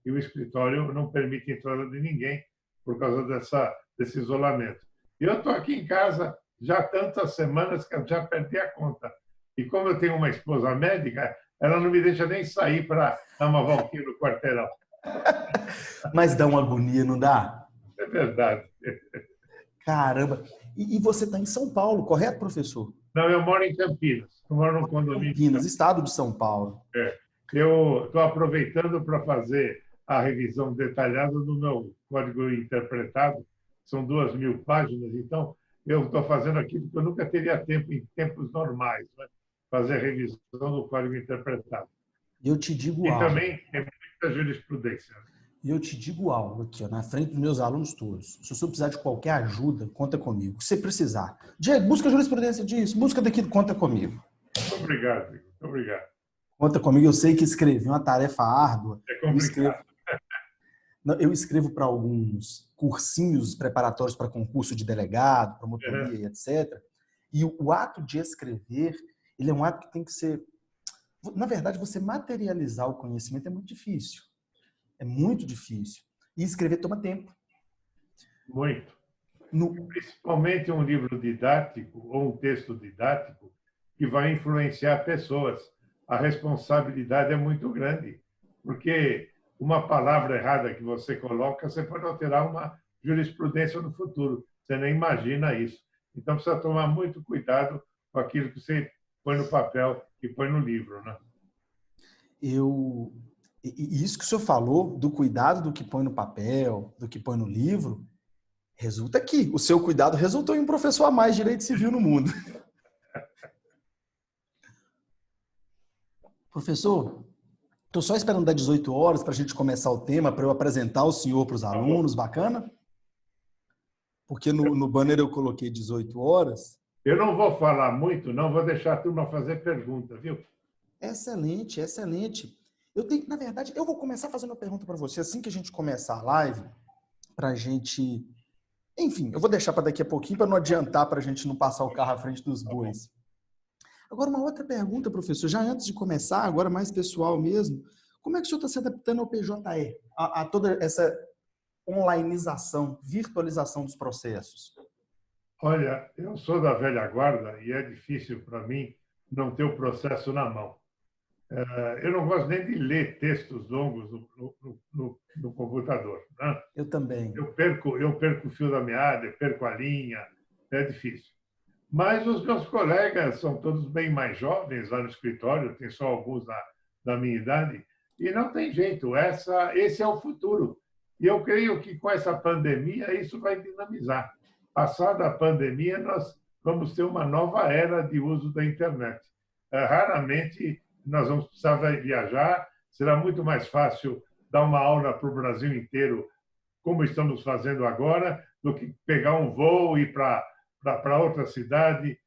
e o escritório não permite a entrada de ninguém por causa desse isolamento. E eu estou aqui em casa já há tantas semanas que eu já perdi a conta. E como eu tenho uma esposa médica, ela não me deixa nem sair para dar uma voltinha no quarteirão. Mas dá uma agonia, não dá? É verdade. Caramba! E você está em São Paulo, correto, professor? Não, eu moro em Campinas. Eu moro num condomínio. Campinas, estado de São Paulo. Eu estou aproveitando para fazer a revisão detalhada do meu código interpretado. São 2.000 páginas, então eu estou fazendo aquilo que eu nunca teria tempo em tempos normais, né? Fazer a revisão do código interpretado. Eu te digo e algo. também tem muita jurisprudência. Eu te digo algo aqui, ó, na frente dos meus alunos todos. Se você precisar de qualquer ajuda, conta comigo. Se você precisar. Diego, busca jurisprudência disso, busca daquilo, conta comigo. Muito obrigado, Igor. Muito obrigado. Conta comigo. Eu sei que escrever é uma tarefa árdua. É complicado. Eu escrevo para alguns cursinhos preparatórios para concurso de delegado, promotoria e etc. E o ato de escrever, ele é um ato que tem que ser... Na verdade, você materializar o conhecimento é muito difícil. É muito difícil. E escrever toma tempo. Muito. Principalmente um livro didático ou um texto didático que vai influenciar pessoas. A responsabilidade é muito grande, porque uma palavra errada que você coloca, você pode alterar uma jurisprudência no futuro. Você nem imagina isso. Então, precisa tomar muito cuidado com aquilo que você põe no papel e põe no livro, né? E isso que o senhor falou, do cuidado do que põe no papel, do que põe no livro, resulta aqui. O seu cuidado resultou em um professor a mais de direito civil no mundo. Professor, estou só esperando dar 18 horas para a gente começar o tema, para eu apresentar o senhor para os alunos. Bacana? Porque no banner eu coloquei 18 horas. Eu não vou falar muito, não, vou deixar a turma fazer pergunta, viu? Excelente, excelente. Na verdade, eu vou começar fazendo uma pergunta para você, assim que a gente começar a live, para a gente... Enfim, eu vou deixar para daqui a pouquinho, para não adiantar, para a gente não passar o carro à frente dos bois. Agora, uma outra pergunta, professor, já antes de começar, agora mais pessoal mesmo, como é que o senhor está se adaptando ao PJE, a toda essa onlineização, virtualização dos processos? Olha, eu sou da velha guarda e é difícil para mim não ter o processo na mão. Eu não gosto nem de ler textos longos no computador, né? Eu também. Eu perco o fio da meada, eu perco a linha, é difícil. Mas os meus colegas são todos bem mais jovens lá no escritório, tem só alguns da minha idade, e não tem jeito, esse é o futuro. E eu creio que com essa pandemia isso vai dinamizar. Passada a pandemia, nós vamos ter uma nova era de uso da internet. Raramente nós vamos precisar viajar, será muito mais fácil dar uma aula para o Brasil inteiro, como estamos fazendo agora, do que pegar um voo e ir para outra cidade,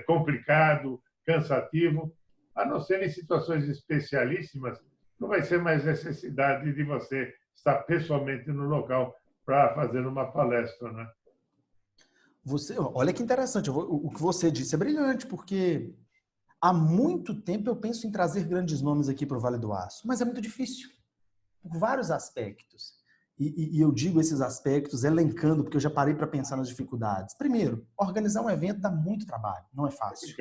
complicado, cansativo. A não ser em situações especialíssimas, não vai ser mais necessidade de você estar pessoalmente no local para fazer uma palestra, né? Olha que interessante, o que você disse é brilhante, porque há muito tempo eu penso em trazer grandes nomes aqui para o Vale do Aço, mas é muito difícil, por vários aspectos. E eu digo esses aspectos elencando, porque eu já parei para pensar nas dificuldades. Primeiro, organizar um evento dá muito trabalho, não é fácil.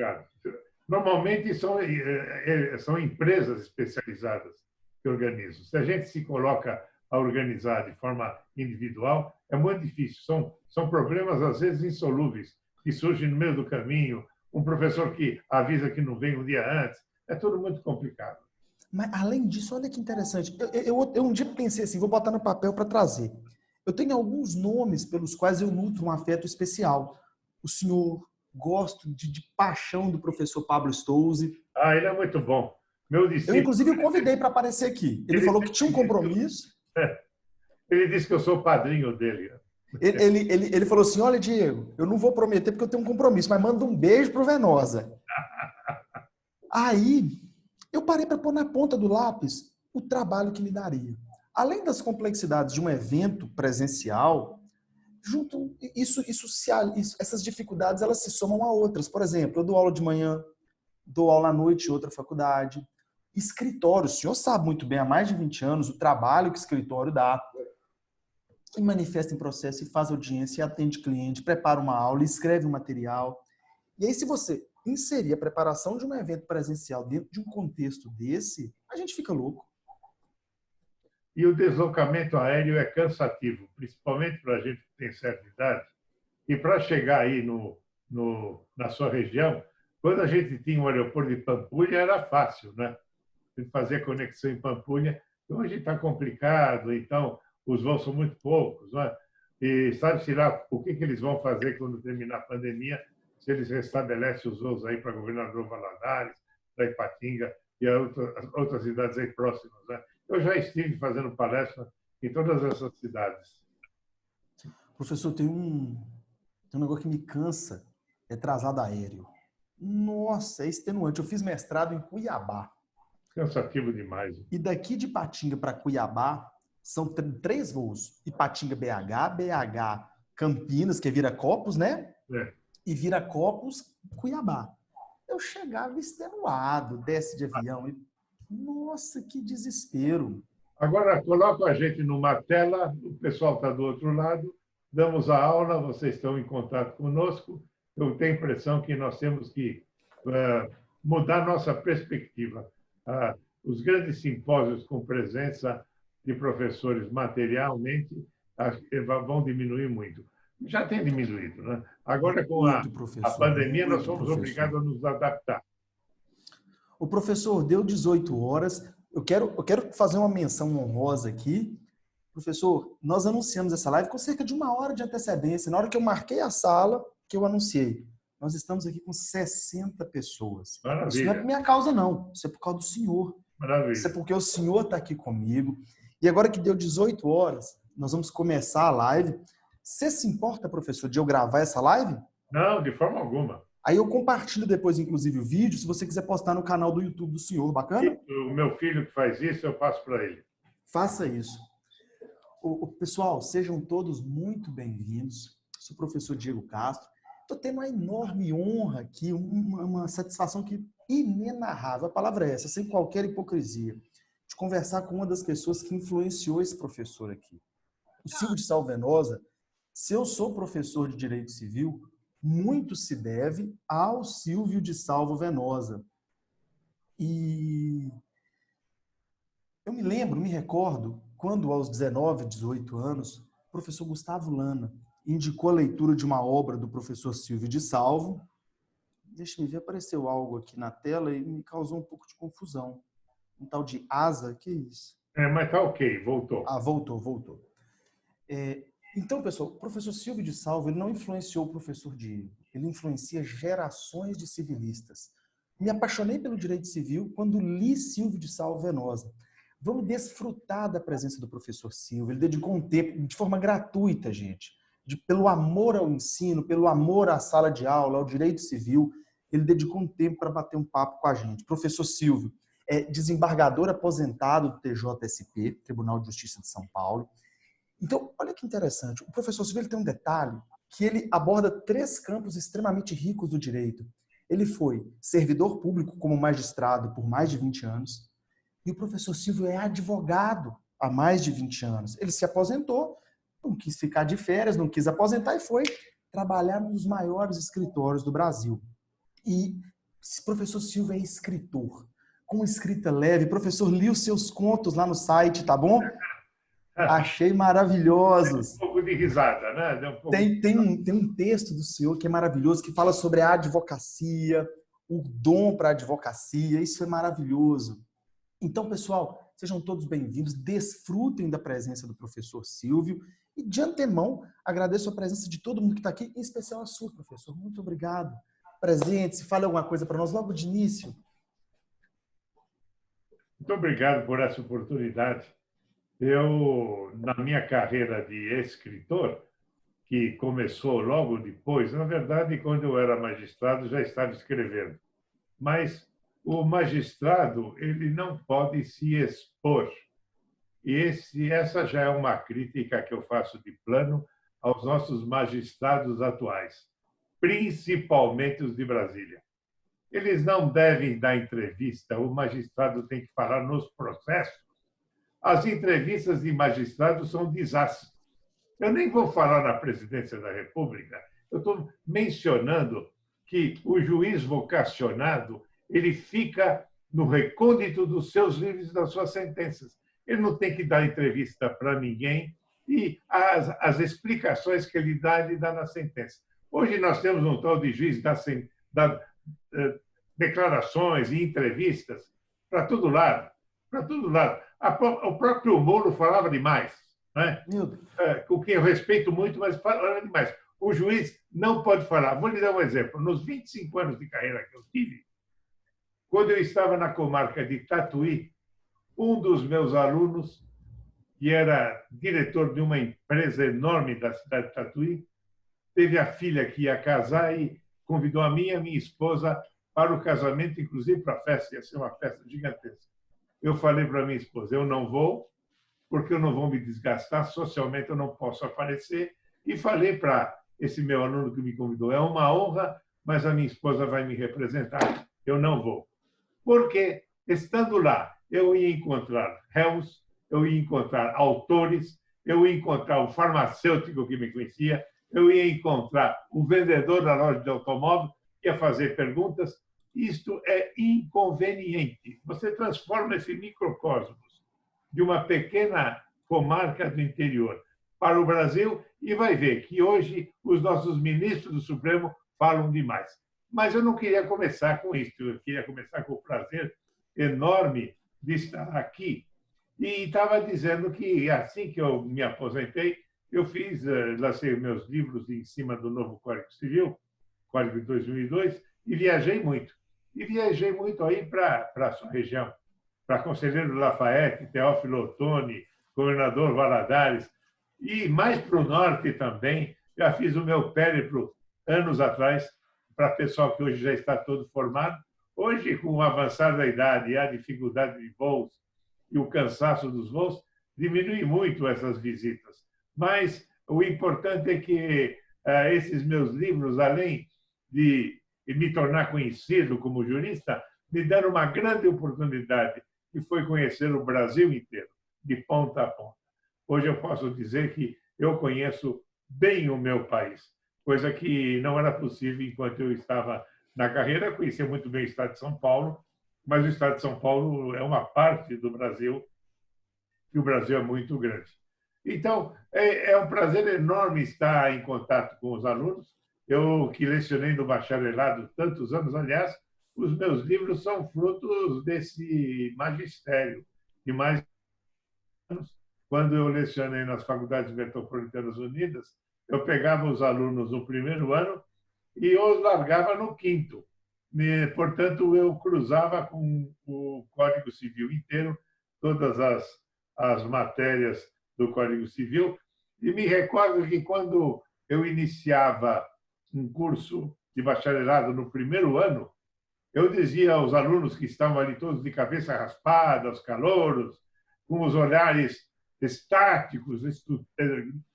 Normalmente são empresas especializadas que organizam. Se a gente se coloca a organizar de forma individual, é muito difícil. São problemas, às vezes, insolúveis, que surgem no meio do caminho, um professor que avisa que não vem um dia antes. É tudo muito complicado. Mas, além disso, olha que interessante. Eu um dia pensei assim, vou botar no papel para trazer. Eu tenho alguns nomes pelos quais eu nutro um afeto especial. O senhor, gosto de paixão do professor Pablo Stouze. Ele é muito bom. Meu discípulo... Eu, inclusive, o convidei para aparecer aqui. Ele falou que tinha um compromisso. Ele disse que eu sou o padrinho dele. Ele falou assim, olha, Diego, eu não vou prometer porque eu tenho um compromisso, mas manda um beijo pro Venosa. Aí, eu parei para pôr na ponta do lápis o trabalho que me daria. Além das complexidades de um evento presencial, essas dificuldades elas se somam a outras. Por exemplo, eu dou aula de manhã, dou aula à noite em outra faculdade. escritório. O senhor sabe muito bem, há mais de 20 anos, o trabalho que o escritório dá. E manifesta em processo, e faz audiência, e atende cliente, prepara uma aula, escreve um material. E aí, se você inserir a preparação de um evento presencial dentro de um contexto desse, a gente fica louco. E o deslocamento aéreo é cansativo, principalmente para a gente que tem certa idade. E para chegar aí na sua região, quando a gente tinha o aeroporto de Pampulha, era fácil, né? Fazer conexão em Pampulha. Hoje está complicado, então os voos são muito poucos, né? E sabe-se lá o que eles vão fazer quando terminar a pandemia, se eles restabelecem os voos aí para Governador Valadares, para Ipatinga e outras cidades aí próximas, né? Eu já estive fazendo palestra em todas essas cidades. Professor, tem um negócio que me cansa, é traslado aéreo. Nossa, é extenuante. Eu fiz mestrado em Cuiabá. Cansativo demais. E daqui de Ipatinga para Cuiabá, são 3 voos. Ipatinga, BH, BH, Campinas, que é Viracopos, né? É. E Viracopos, Cuiabá. Eu chegava extenuado, desce de avião e... Nossa, que desespero. Agora, coloca a gente numa tela, o pessoal está do outro lado, damos a aula, vocês estão em contato conosco. Eu tenho a impressão que nós temos que mudar nossa perspectiva. Os grandes simpósios com presença de professores materialmente vão diminuir muito. Já tem diminuído, né? Agora, com a pandemia, nós somos obrigados a nos adaptar. O professor, deu 18 horas. Eu quero fazer uma menção honrosa aqui. Professor, nós anunciamos essa live com cerca de 1 hora de antecedência. Na hora que eu marquei a sala, que eu anunciei. Nós estamos aqui com 60 pessoas. Maravilha. Isso não é por minha causa, não. Isso é por causa do senhor. Maravilha. Isso é porque o senhor está aqui comigo. E agora que deu 18 horas, nós vamos começar a live. Você se importa, professor, de eu gravar essa live? Não, de forma alguma. Aí eu compartilho depois, inclusive, o vídeo, se você quiser postar no canal do YouTube do senhor. Bacana? O meu filho que faz isso, eu passo para ele. Faça isso. Pessoal, sejam todos muito bem-vindos. Sou o professor Diego Castro. Estou tendo uma enorme honra aqui, uma satisfação que inenarrável. A palavra é essa, sem qualquer hipocrisia, de conversar com uma das pessoas que influenciou esse professor aqui. O Silvio de Salvo Venosa. Se eu sou professor de Direito Civil, muito se deve ao Silvio de Salvo Venosa. E eu me recordo, quando aos 19, 18 anos, o professor Gustavo Lana indicou a leitura de uma obra do professor Silvio de Salvo. Deixa eu ver, apareceu algo aqui na tela e me causou um pouco de confusão. Um tal de asa, que é isso? Mas tá ok, voltou. Voltou. Então, pessoal, o professor Silvio de Salvo ele não influenciou o professor Diego, ele influencia gerações de civilistas. Me apaixonei pelo direito civil quando li Silvio de Salvo Venosa. Vamos desfrutar da presença do professor Silvio. Ele dedicou um tempo de forma gratuita, gente, pelo amor ao ensino, pelo amor à sala de aula, ao direito civil. Ele dedicou um tempo para bater um papo com a gente. Professor Silvio é desembargador aposentado do TJSP, Tribunal de Justiça de São Paulo. Então, olha que interessante. O professor Silvio ele tem um detalhe que ele aborda 3 campos extremamente ricos do direito. Ele foi servidor público como magistrado por mais de 20 anos e o professor Silvio é advogado há mais de 20 anos. Ele se aposentou, não quis ficar de férias, não quis aposentar e foi trabalhar nos maiores escritórios do Brasil. E esse professor Silvio é escritor, com escrita leve. Professor, li os seus contos lá no site, tá bom? Achei maravilhosos. Um pouco de risada, né? Tem um texto do senhor que é maravilhoso, que fala sobre a advocacia, o dom para a advocacia. Isso é maravilhoso. Então, pessoal, sejam todos bem-vindos. Desfrutem da presença do professor Silvio. E, de antemão, agradeço a presença de todo mundo que está aqui, em especial a sua, professor. Muito obrigado. Presente-se, fale alguma coisa para nós logo de início. Muito obrigado por essa oportunidade. Eu, na minha carreira de escritor, que começou logo depois, na verdade, quando eu era magistrado, já estava escrevendo. Mas o magistrado ele não pode se expor. E essa já é uma crítica que eu faço de plano aos nossos magistrados atuais, principalmente os de Brasília. eles não devem dar entrevista, o magistrado tem que falar nos processos. As entrevistas de magistrados são um desastre. Eu nem vou falar na presidência da República, eu estou mencionando que o juiz vocacionado ele fica no recôndito dos seus livros e das suas sentenças. Ele não tem que dar entrevista para ninguém e as explicações que ele dá na sentença. Hoje nós temos um tal de juiz da declarações e entrevistas para todo lado, para todo lado. O próprio Moro falava demais, né? O que eu respeito muito, mas falava demais. O juiz não pode falar. Vou lhe dar um exemplo. Nos 25 anos de carreira que eu tive, quando eu estava na comarca de Tatuí, um dos meus alunos, que era diretor de uma empresa enorme da cidade de Tatuí, teve a filha que ia casar e convidou a minha esposa para o casamento, inclusive para a festa, ia ser uma festa gigantesca. Eu falei para minha esposa, eu não vou, porque eu não vou me desgastar, socialmente eu não posso aparecer, e falei para esse meu aluno que me convidou, é uma honra, mas a minha esposa vai me representar, eu não vou. Porque, estando lá, eu ia encontrar réus, eu ia encontrar autores, eu ia encontrar o farmacêutico que me conhecia, eu ia encontrar o vendedor da loja de automóvel, ia fazer perguntas. Isto é inconveniente. Você transforma esse microcosmos de uma pequena comarca do interior para o Brasil e vai ver que hoje os nossos ministros do Supremo falam demais. Mas eu não queria começar com isso, eu queria começar com o prazer enorme de estar aqui. E estava dizendo que, assim que eu me aposentei, eu lancei meus livros em cima do novo Código Civil, Código de 2002, e viajei muito. E viajei muito aí para a sua região, para Conselheiro Lafayette, Teófilo Otoni, Governador Valadares, e mais para o norte também. Já fiz o meu périplo anos atrás, para pessoal que hoje já está todo formado. Hoje, com o avançar da idade e a dificuldade de voos e o cansaço dos voos, diminui muito essas visitas. Mas o importante é que esses meus livros, além de me tornar conhecido como jurista, me deram uma grande oportunidade, que foi conhecer o Brasil inteiro, de ponta a ponta. Hoje eu posso dizer que eu conheço bem o meu país, coisa que não era possível enquanto eu estava na carreira. Eu conhecia muito bem o estado de São Paulo, mas o estado de São Paulo é uma parte do Brasil, e o Brasil é muito grande. Então, é um prazer enorme estar em contato com os alunos. Eu que lecionei no bacharelado tantos anos, aliás, os meus livros são frutos desse magistério. E mais anos, quando eu lecionei nas Faculdades Metropolitanas Unidas, eu pegava os alunos no primeiro ano e os largava no quinto. Portanto, eu cruzava com o Código Civil inteiro, todas as matérias do Código Civil, e me recordo que quando eu iniciava um curso de bacharelado no primeiro ano, eu dizia aos alunos que estavam ali todos de cabeça raspada, os calouros, com os olhares estáticos,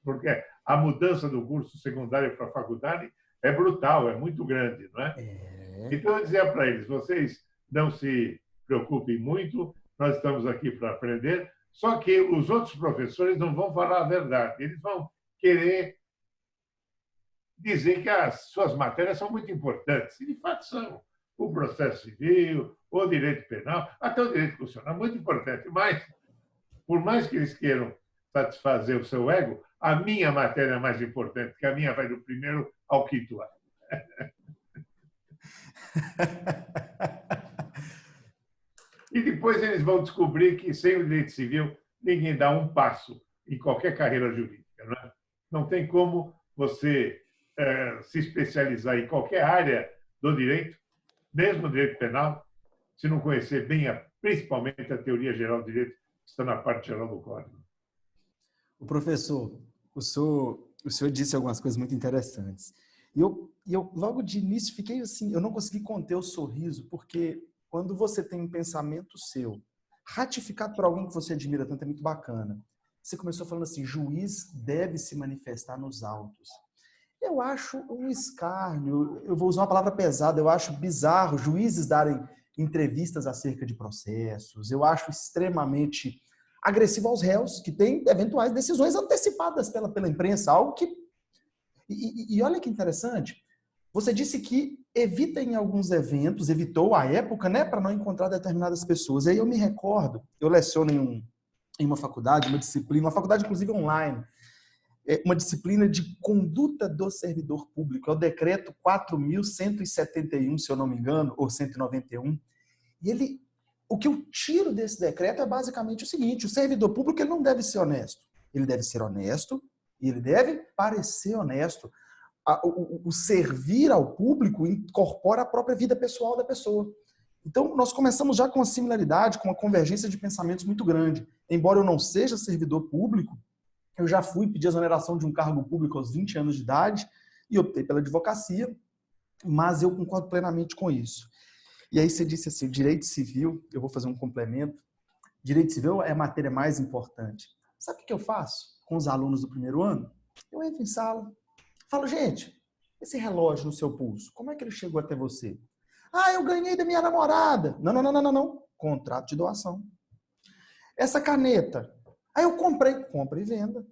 porque a mudança do curso secundário para a faculdade é brutal, é muito grande, não é? Então eu dizia para eles, vocês não se preocupem muito, nós estamos aqui para aprender, só que os outros professores não vão falar a verdade, eles vão querer dizer que as suas matérias são muito importantes, e de fato são. O processo civil, o direito penal, até o direito constitucional, muito importante, mas, por mais que eles queiram satisfazer o seu ego, a minha matéria é mais importante, que a minha vai do primeiro ao quinto ano. E depois eles vão descobrir que, sem o direito civil, ninguém dá um passo em qualquer carreira jurídica. Não é? Não tem como você se especializar em qualquer área do direito, mesmo o direito penal, se não conhecer bem, principalmente a teoria geral do direito, que está na parte geral do Código. O professor, o senhor disse algumas coisas muito interessantes. E eu, logo de início, fiquei assim, eu não consegui conter o sorriso, porque quando você tem um pensamento seu, ratificado por alguém que você admira tanto, é muito bacana. Você começou falando assim, juiz deve se manifestar nos autos. Eu acho um escárnio, eu vou usar uma palavra pesada, eu acho bizarro juízes darem entrevistas acerca de processos, eu acho extremamente agressivo aos réus que têm eventuais decisões antecipadas pela imprensa, algo que... E olha que interessante, você disse que evita em alguns eventos, evitou à época, né, para não encontrar determinadas pessoas. Aí eu me recordo, eu leciono em uma faculdade, uma disciplina, uma faculdade inclusive online, uma disciplina de conduta do servidor público, é o decreto 4.171, se eu não me engano, ou 191. E o que eu tiro desse decreto é basicamente o seguinte: o servidor público ele não deve ser honesto. Ele deve ser honesto e ele deve parecer honesto. O servir ao público incorpora a própria vida pessoal da pessoa. Então, nós começamos já com uma similaridade, com uma convergência de pensamentos muito grande. Embora eu não seja servidor público, eu já fui pedir exoneração de um cargo público aos 20 anos de idade e optei pela advocacia, mas eu concordo plenamente com isso. E aí você disse assim, direito civil, eu vou fazer um complemento, direito civil é a matéria mais importante. Sabe o que eu faço com os alunos do primeiro ano? Eu entro em sala, falo, gente, esse relógio no seu pulso, como é que ele chegou até você? Ah, eu ganhei da minha namorada. Não. Contrato de doação. Essa caneta, aí eu comprei, compra e venda.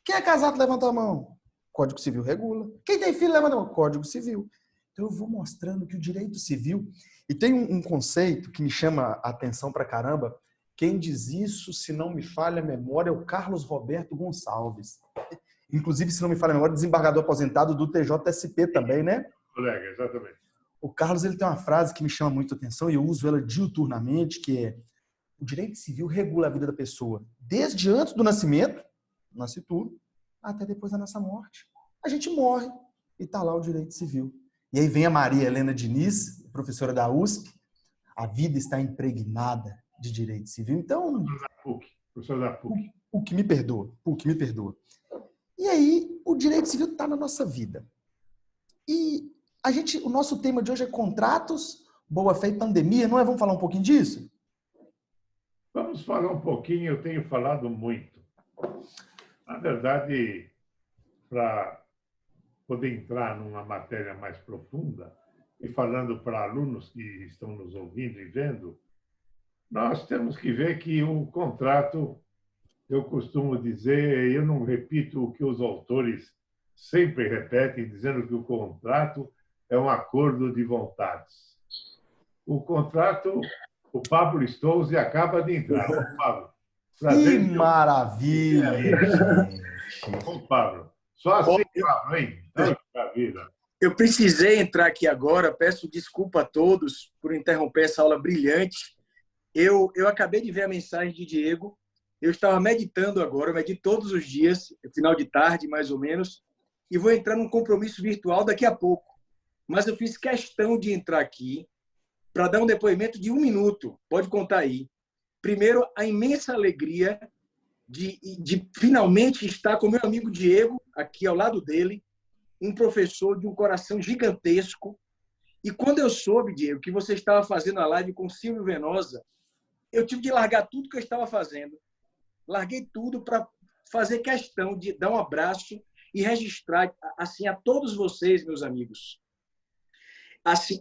Quem é casado, levanta a mão. Código Civil regula. Quem tem filho, levanta a mão. Código Civil. Então eu vou mostrando que o direito civil... E tem um conceito que me chama a atenção pra caramba. Quem diz isso, se não me falha a memória, é o Carlos Roberto Gonçalves. Inclusive, se não me falha a memória, desembargador aposentado do TJSP também, né? Colega, exatamente. O Carlos ele tem uma frase que me chama muito a atenção e eu uso ela diuturnamente, que é: o direito civil regula a vida da pessoa desde antes do nascimento, nascituro, até depois da nossa morte. A gente morre e está lá o direito civil. E aí vem a Maria Helena Diniz, professora da USP, a vida está impregnada de direito civil. Então, professor da PUC. O que me perdoa. E aí, o direito civil está na nossa vida. E o nosso tema de hoje é contratos, boa-fé e pandemia, não é? Vamos falar um pouquinho disso? Vamos falar um pouquinho, eu tenho falado muito. Na verdade, para poder entrar numa matéria mais profunda, e falando para alunos que estão nos ouvindo e vendo, nós temos que ver que o contrato, eu costumo dizer, eu não repito o que os autores sempre repetem, dizendo que o contrato é um acordo de vontades. O contrato, o Pablo Stolze acaba de entrar. Ô, Pablo, que maravilha, gente! Ô, Pablo, só assim, Pablo, hein? Vida. Eu precisei entrar aqui agora, peço desculpa a todos por interromper essa aula brilhante. Eu acabei de ver a mensagem de Diego, eu estava meditando agora, eu medito todos os dias, final de tarde, mais ou menos, e vou entrar num compromisso virtual daqui a pouco. Mas eu fiz questão de entrar aqui para dar um depoimento de 1 minuto, pode contar aí. Primeiro, a imensa alegria de finalmente estar com meu amigo Diego, aqui ao lado dele, um professor de um coração gigantesco. E quando eu soube, Diego, que você estava fazendo a live com Silvio Venosa, eu tive de largar tudo que eu estava fazendo. Larguei tudo para fazer questão de dar um abraço e registrar assim a todos vocês, meus amigos. Assim,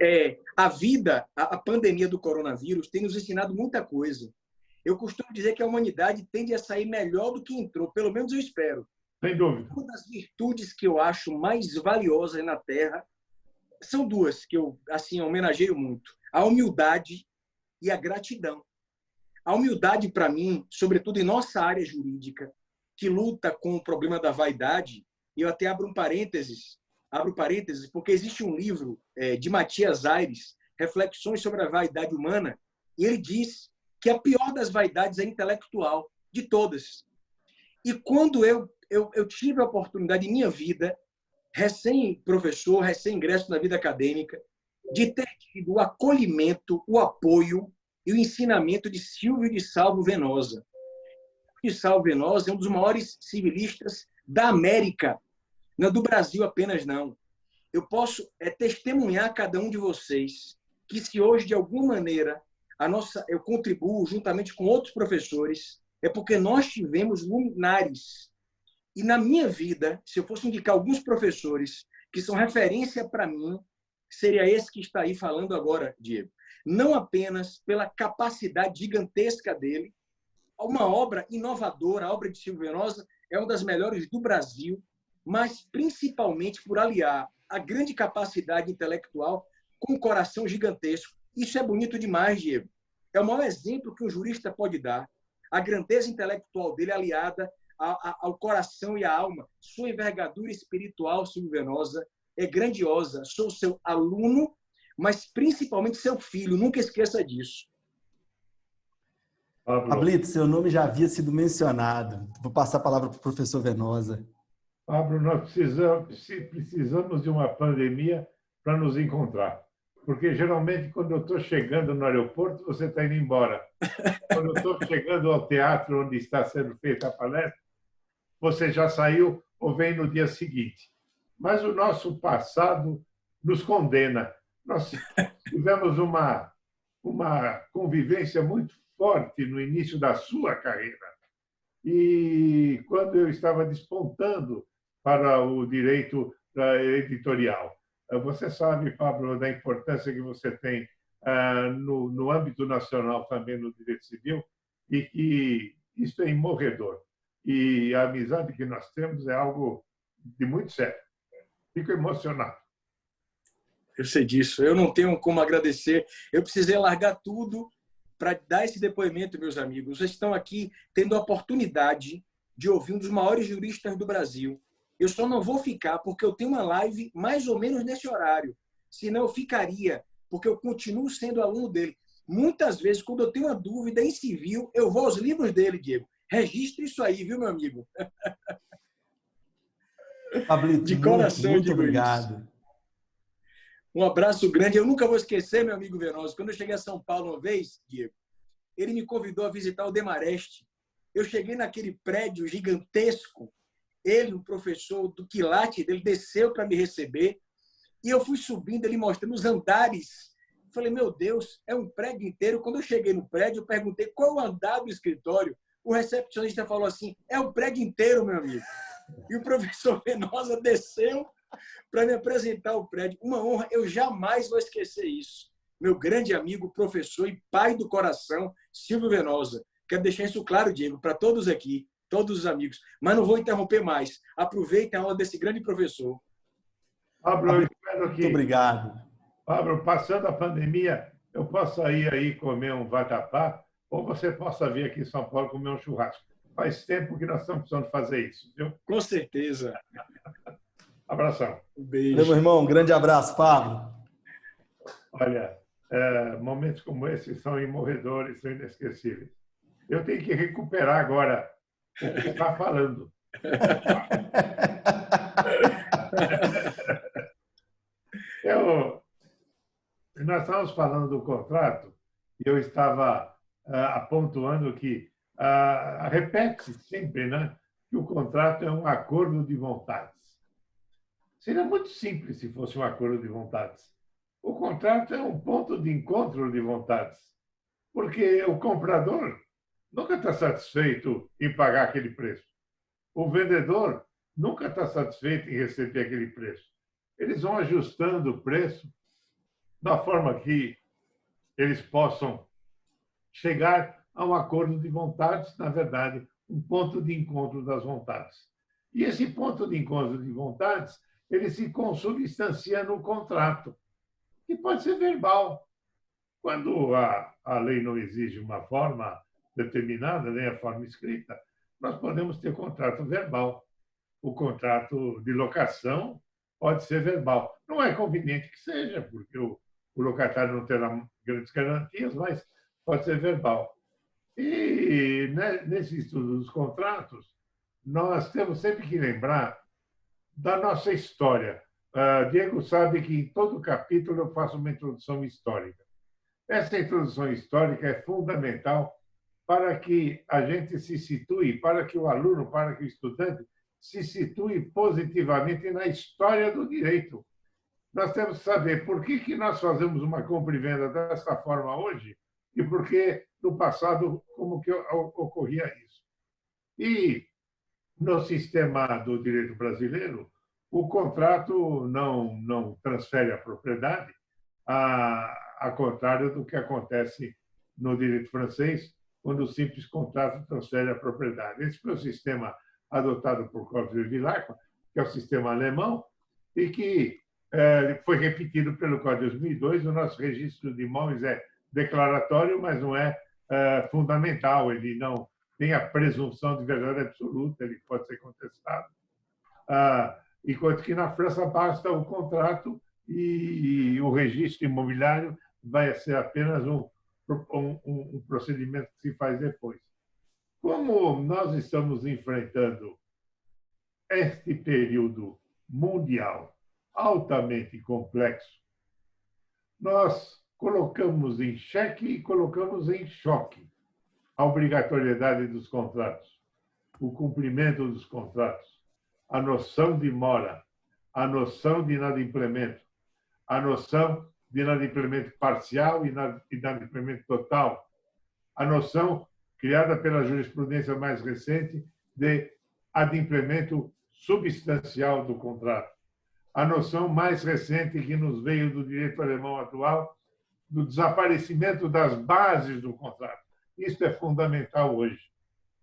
a vida, a pandemia do coronavírus tem nos ensinado muita coisa. Eu costumo dizer que a humanidade tende a sair melhor do que entrou, pelo menos eu espero. Sem dúvida. Uma das virtudes que eu acho mais valiosas na Terra são duas que eu assim homenageio muito: a humildade e a gratidão. A humildade, para mim, sobretudo em nossa área jurídica, que luta com o problema da vaidade, e eu até abro parênteses, porque existe um livro de Matias Aires, Reflexões sobre a Vaidade Humana, e ele diz que a pior das vaidades é a intelectual, de todas. E quando eu tive a oportunidade em minha vida, recém-professor, recém-ingresso na vida acadêmica, de ter tido o acolhimento, o apoio e o ensinamento de Silvio de Salvo Venosa. De Salvo Venosa é um dos maiores civilistas da América, não é do Brasil apenas, não. Eu posso testemunhar a cada um de vocês que se hoje, de alguma maneira, eu contribuo juntamente com outros professores, é porque nós tivemos luminares. E na minha vida, se eu fosse indicar alguns professores que são referência para mim, seria esse que está aí falando agora, Diego. Não apenas pela capacidade gigantesca dele, uma obra inovadora, a obra de Silvio Venosa é uma das melhores do Brasil, mas principalmente por aliar a grande capacidade intelectual com um coração gigantesco. Isso é bonito demais, Diego. É o maior exemplo que um jurista pode dar. A grandeza intelectual dele aliada ao coração e à alma. Sua envergadura espiritual, Silvio Venosa, é grandiosa. Sou seu aluno, mas principalmente seu filho. Nunca esqueça disso. Pablito, seu nome já havia sido mencionado. Vou passar a palavra para o professor Venosa. Pablo, nós precisamos de uma pandemia para nos encontrar. Porque, geralmente, quando eu estou chegando no aeroporto, você está indo embora. Quando eu estou chegando ao teatro onde está sendo feita a palestra, você já saiu ou vem no dia seguinte. Mas o nosso passado nos condena. Nós tivemos uma convivência muito forte no início da sua carreira. E quando eu estava despontando para o direito editorial. Você sabe, Pablo, da importância que você tem no âmbito nacional também no direito civil e que isso é imorredor. E a amizade que nós temos é algo de muito sério. Fico emocionado. Eu sei disso. Eu não tenho como agradecer. Eu precisei largar tudo para dar esse depoimento, meus amigos. Vocês estão aqui tendo a oportunidade de ouvir um dos maiores juristas do Brasil. Eu só não vou ficar porque eu tenho uma live mais ou menos nesse horário. Senão eu ficaria, porque eu continuo sendo aluno dele. Muitas vezes, quando eu tenho uma dúvida em civil, eu vou aos livros dele, Diego. Registre isso aí, viu, meu amigo? Pablito, de coração, muito obrigado. Isso. Um abraço grande. Eu nunca vou esquecer, meu amigo Venosa. Quando eu cheguei a São Paulo uma vez, Diego, ele me convidou a visitar o Demarest. Eu cheguei naquele prédio gigantesco. Ele, o professor do quilate, ele desceu para me receber. E eu fui subindo, ele mostrando os andares. Falei, meu Deus, é um prédio inteiro. Quando eu cheguei no prédio, eu perguntei qual é o andar do escritório. O recepcionista falou assim, é o prédio inteiro, meu amigo. E o professor Venosa desceu para me apresentar o prédio. Uma honra, eu jamais vou esquecer isso. Meu grande amigo, professor e pai do coração, Silvio Venosa. Quero deixar isso claro, Diego, para todos aqui, todos os amigos. Mas não vou interromper mais. Aproveitem a aula desse grande professor. Pablo, eu espero que... Muito obrigado. Pablo, passando a pandemia, eu possa ir aí comer um vatapá ou você possa vir aqui em São Paulo comer um churrasco. Faz tempo que nós estamos precisando fazer isso, viu? Com certeza. Abração. Um beijo. Valeu, meu irmão. Um grande abraço, Pablo. Olha, momentos como esses são imorredores, são inesquecíveis. Eu tenho que recuperar agora o que está falando. Nós estávamos falando do contrato e eu estava apontando que repete-se sempre, né, que o contrato é um acordo de vontades. Seria muito simples se fosse um acordo de vontades. O contrato é um ponto de encontro de vontades, porque o comprador nunca está satisfeito em pagar aquele preço. O vendedor nunca está satisfeito em receber aquele preço. Eles vão ajustando o preço da forma que eles possam chegar a um acordo de vontades, na verdade, um ponto de encontro das vontades. E esse ponto de encontro de vontades, ele se consubstancia no contrato, que pode ser verbal. Quando a lei não exige uma forma determinada, nem a forma escrita, nós podemos ter contrato verbal. O contrato de locação pode ser verbal. Não é conveniente que seja, porque o locatário não terá grandes garantias, mas pode ser verbal. E nesse estudo dos contratos, nós temos sempre que lembrar da nossa história. Diego sabe que em todo capítulo eu faço uma introdução histórica. Essa introdução histórica é fundamental para que a gente se situe, para que o aluno, para que o estudante se situe positivamente na história do direito. Nós temos que saber por que nós fazemos uma compra e venda desta forma hoje e por que, no passado, como que ocorria isso. E no sistema do direito brasileiro, o contrato não transfere a propriedade, a contrário do que acontece no direito francês, quando o simples contrato transfere a propriedade. Esse foi o sistema adotado por Clovis Villacqua, que é o sistema alemão, e que foi repetido pelo Código de 2002. O nosso registro de imóveis é declaratório, mas não é fundamental. Ele não tem a presunção de verdade absoluta, ele pode ser contestado. Enquanto que na França basta o contrato e o registro imobiliário vai ser apenas um procedimento que se faz depois. Como nós estamos enfrentando este período mundial altamente complexo, nós colocamos em xeque e colocamos em choque a obrigatoriedade dos contratos, o cumprimento dos contratos, a noção de mora, a noção de inadimplemento, a noção de inadimplemento parcial e inadimplemento total, a noção criada pela jurisprudência mais recente de adimplemento substancial do contrato, a noção mais recente que nos veio do direito alemão atual, do desaparecimento das bases do contrato. Isso é fundamental hoje.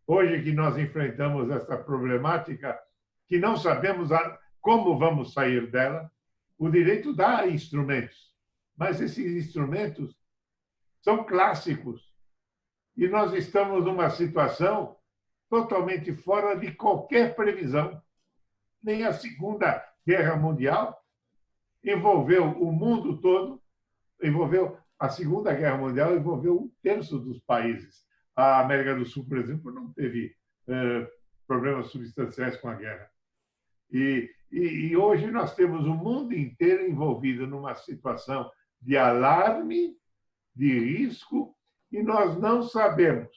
Hoje que nós enfrentamos essa problemática, que não sabemos como vamos sair dela, o direito dá instrumentos, mas esses instrumentos são clássicos. E nós estamos numa situação totalmente fora de qualquer previsão. Nem a Segunda Guerra Mundial envolveu o mundo todo, a Segunda Guerra Mundial envolveu 1/3 dos países. A América do Sul, por exemplo, não teve problemas substanciais com a guerra. E hoje nós temos o mundo inteiro envolvido numa situação de alarme, de risco, e nós não sabemos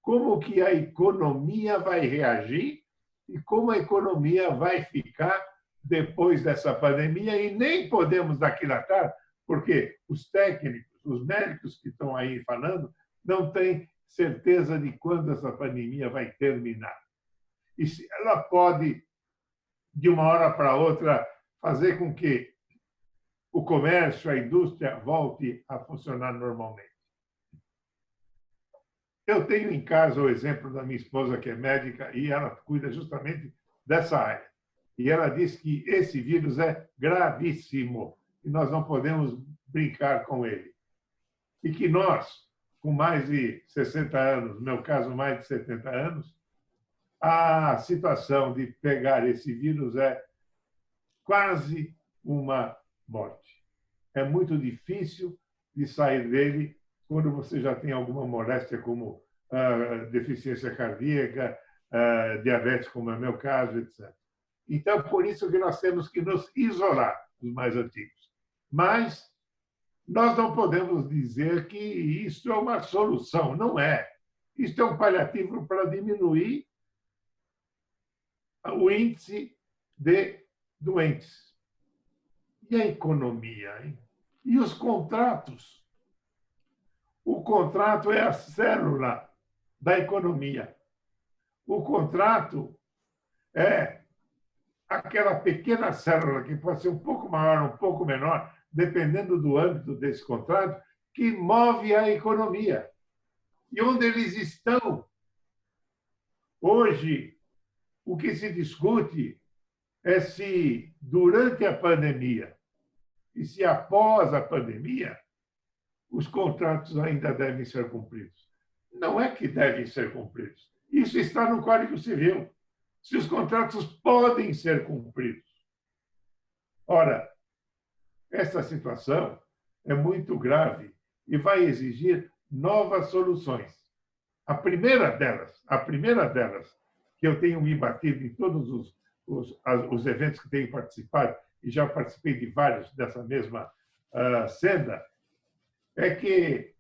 como que a economia vai reagir e como a economia vai ficar depois dessa pandemia, e nem podemos daquilatar, porque os técnicos, os médicos que estão aí falando, não têm certeza de quando essa pandemia vai terminar. E se ela pode, de uma hora para outra, fazer com que o comércio, a indústria volte a funcionar normalmente. Eu tenho em casa o exemplo da minha esposa, que é médica, e ela cuida justamente dessa área. E ela diz que esse vírus é gravíssimo e nós não podemos brincar com ele. E que nós, com mais de 60 anos, no meu caso, mais de 70 anos, a situação de pegar esse vírus é quase uma morte. É muito difícil de sair dele quando você já tem alguma moléstia, como deficiência cardíaca, diabetes, como é o meu caso, etc. Então, por isso que nós temos que nos isolar dos mais antigos. Mas nós não podemos dizer que isso é uma solução. Não é. Isso é um paliativo para diminuir o índice de doentes. E a economia, hein? E os contratos? O contrato é a célula da economia. O contrato é aquela pequena célula, que pode ser um pouco maior, um pouco menor, dependendo do âmbito desse contrato, que move a economia. E onde eles estão? Hoje, o que se discute é se, durante a pandemia e se após a pandemia, os contratos ainda devem ser cumpridos. Não é que devem ser cumpridos. Isso está no Código Civil. Se os contratos podem ser cumpridos. Ora, essa situação é muito grave e vai exigir novas soluções. A primeira delas, que eu tenho me batido em todos os eventos que tenho participado, e já participei de vários dessa mesma senda, é que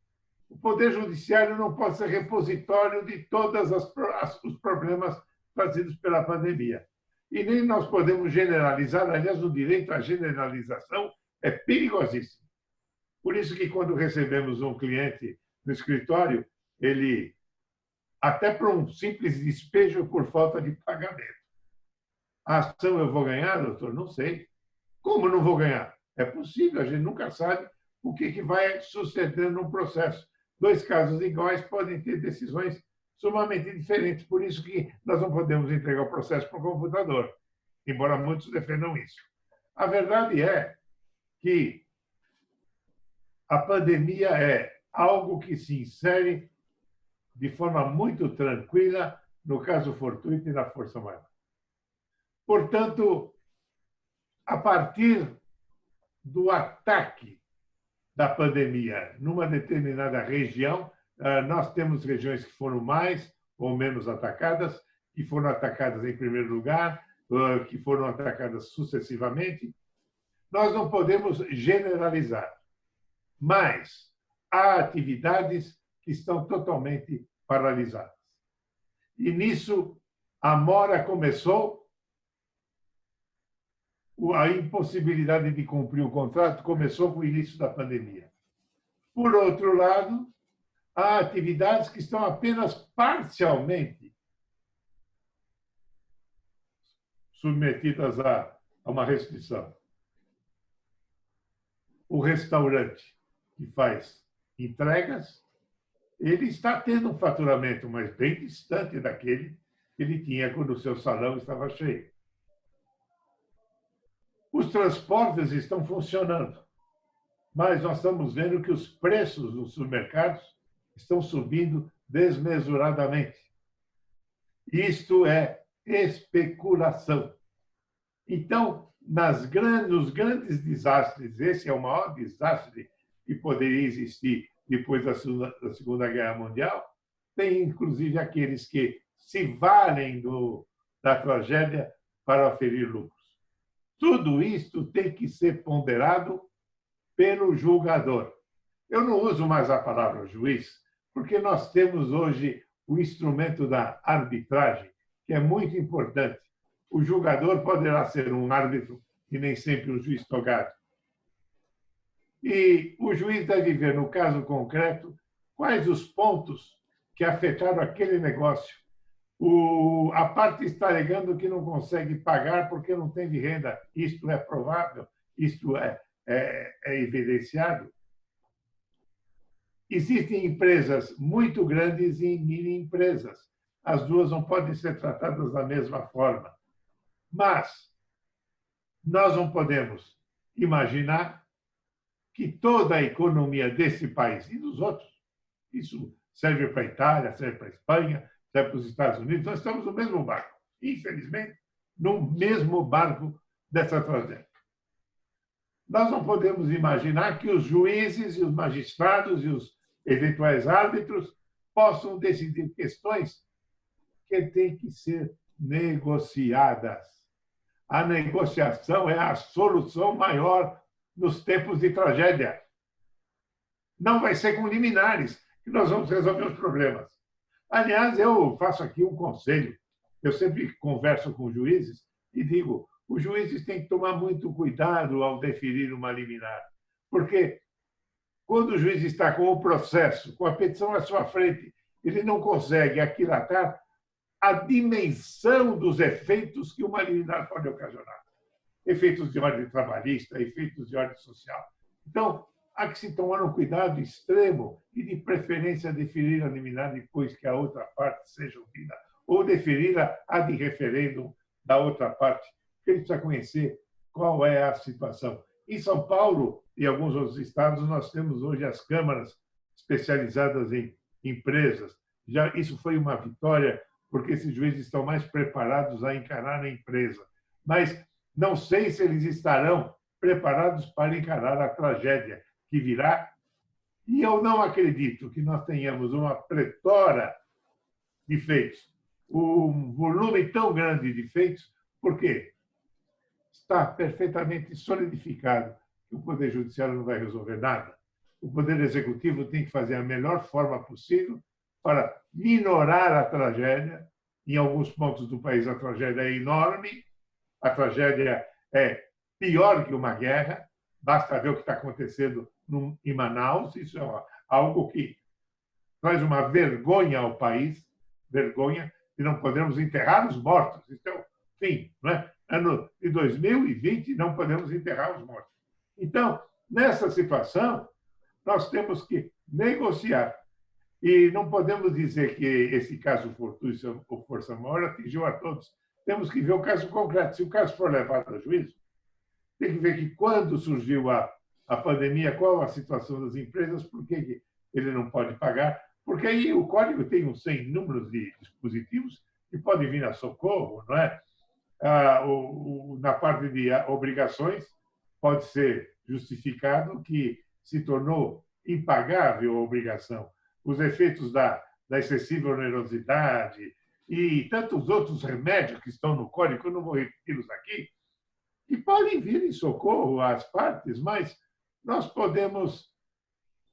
o Poder Judiciário não pode ser repositório de todos os problemas trazidos pela pandemia. E nem nós podemos generalizar, aliás, o direito à generalização é perigosíssimo. Por isso que, quando recebemos um cliente no escritório, ele, até para um simples despejo por falta de pagamento, A ação eu vou ganhar, doutor? Não sei. Como não vou ganhar? É possível, a gente nunca sabe o que vai suceder no processo. Dois casos iguais podem ter decisões sumamente diferentes. Por isso que nós não podemos entregar o processo para o computador, embora muitos defendam isso. A verdade é que a pandemia é algo que se insere de forma muito tranquila no caso fortuito e na força maior. Portanto, a partir do ataque da pandemia numa determinada região, nós temos regiões que foram mais ou menos atacadas, que foram atacadas em primeiro lugar, que foram atacadas sucessivamente. Nós não podemos generalizar, mas há atividades que estão totalmente paralisadas. E nisso, a mora começou, a impossibilidade de cumprir o contrato começou com o início da pandemia. Por outro lado, há atividades que estão apenas parcialmente submetidas a uma restrição. O restaurante que faz entregas, ele está tendo um faturamento, mas bem distante daquele que ele tinha quando o seu salão estava cheio. Os transportes estão funcionando, mas nós estamos vendo que os preços nos supermercados estão subindo desmesuradamente. Isto é especulação. Então, nos grandes desastres, esse é o maior desastre que poderia existir depois da Segunda Guerra Mundial, tem inclusive aqueles que se valem da tragédia para oferir lucros. Tudo isto tem que ser ponderado pelo julgador. Eu não uso mais a palavra juiz, porque nós temos hoje o instrumento da arbitragem, que é muito importante. O julgador poderá ser um árbitro e nem sempre um juiz togado. E o juiz deve ver, no caso concreto, quais os pontos que afetaram aquele negócio. A parte está alegando que não consegue pagar porque não tem de renda. Isto é provável, isto é evidenciado. Existem empresas muito grandes e mini empresas. As duas não podem ser tratadas da mesma forma. Mas nós não podemos imaginar que toda a economia desse país e dos outros, isso serve para a Itália, serve para a Espanha, serve para os Estados Unidos, nós estamos no mesmo barco, infelizmente, no mesmo barco dessa tragédia. Nós não podemos imaginar que os juízes e os magistrados e os eventuais árbitros possam decidir questões que têm que ser negociadas. A negociação é a solução maior nos tempos de tragédia. Não vai ser com liminares que nós vamos resolver os problemas. Aliás, eu faço aqui um conselho. Eu sempre converso com juízes e digo, os juízes têm que tomar muito cuidado ao deferir uma liminar, porque quando o juiz está com o processo, com a petição à sua frente, ele não consegue aquilatar a dimensão dos efeitos que uma liminar pode ocasionar. Efeitos de ordem trabalhista, efeitos de ordem social. Então, há que se tomar um cuidado extremo e, de preferência, deferir a liminar depois que a outra parte seja ouvida, ou deferir a de referendo da outra parte, porque ele precisa conhecer qual é a situação. Em São Paulo e alguns outros estados, nós temos hoje as câmaras especializadas em empresas. Isso foi uma vitória, porque esses juízes estão mais preparados a encarar a empresa. Mas não sei se eles estarão preparados para encarar a tragédia que virá. E eu não acredito que nós tenhamos uma pletora de feitos, um volume tão grande de feitos, porque está perfeitamente solidificado que o Poder Judiciário não vai resolver nada. O Poder Executivo tem que fazer a melhor forma possível para minorar a tragédia. Em alguns pontos do país, a tragédia é enorme, a tragédia é pior que uma guerra. Basta ver o que está acontecendo em Manaus. Isso é algo que traz uma vergonha ao país, vergonha de não podermos enterrar os mortos. Isso é um fim. Não é? Ano de 2020, não podemos enterrar os mortos. Então, nessa situação, nós temos que negociar. E não podemos dizer que esse caso fortuito ou força maior atingiu a todos. Temos que ver o caso concreto. Se o caso for levado a juízo, tem que ver que quando surgiu a pandemia, qual a situação das empresas, por que ele não pode pagar, porque aí o código tem uns 100 números de dispositivos que podem vir a socorro, não é? Na parte de obrigações, pode ser justificado que se tornou impagável a obrigação. Os efeitos da excessiva onerosidade e tantos outros remédios que estão no código, eu não vou repeti-los aqui, que podem vir em socorro às partes, mas nós podemos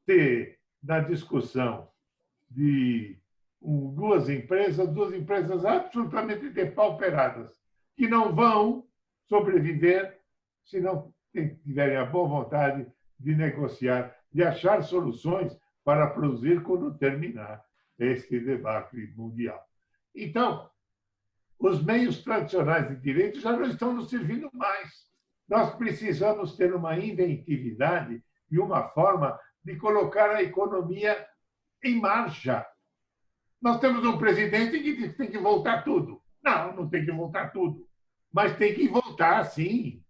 ter, na discussão de duas empresas absolutamente depauperadas, que não vão sobreviver se não tiverem a boa vontade de negociar, de achar soluções para produzir quando terminar este debate mundial. Então, os meios tradicionais de direito já não estão nos servindo mais. Nós precisamos ter uma inventividade e uma forma de colocar a economia em marcha. Nós temos um presidente que diz que tem que voltar tudo. Não, não tem que voltar tudo. Mas tem que voltar, sim.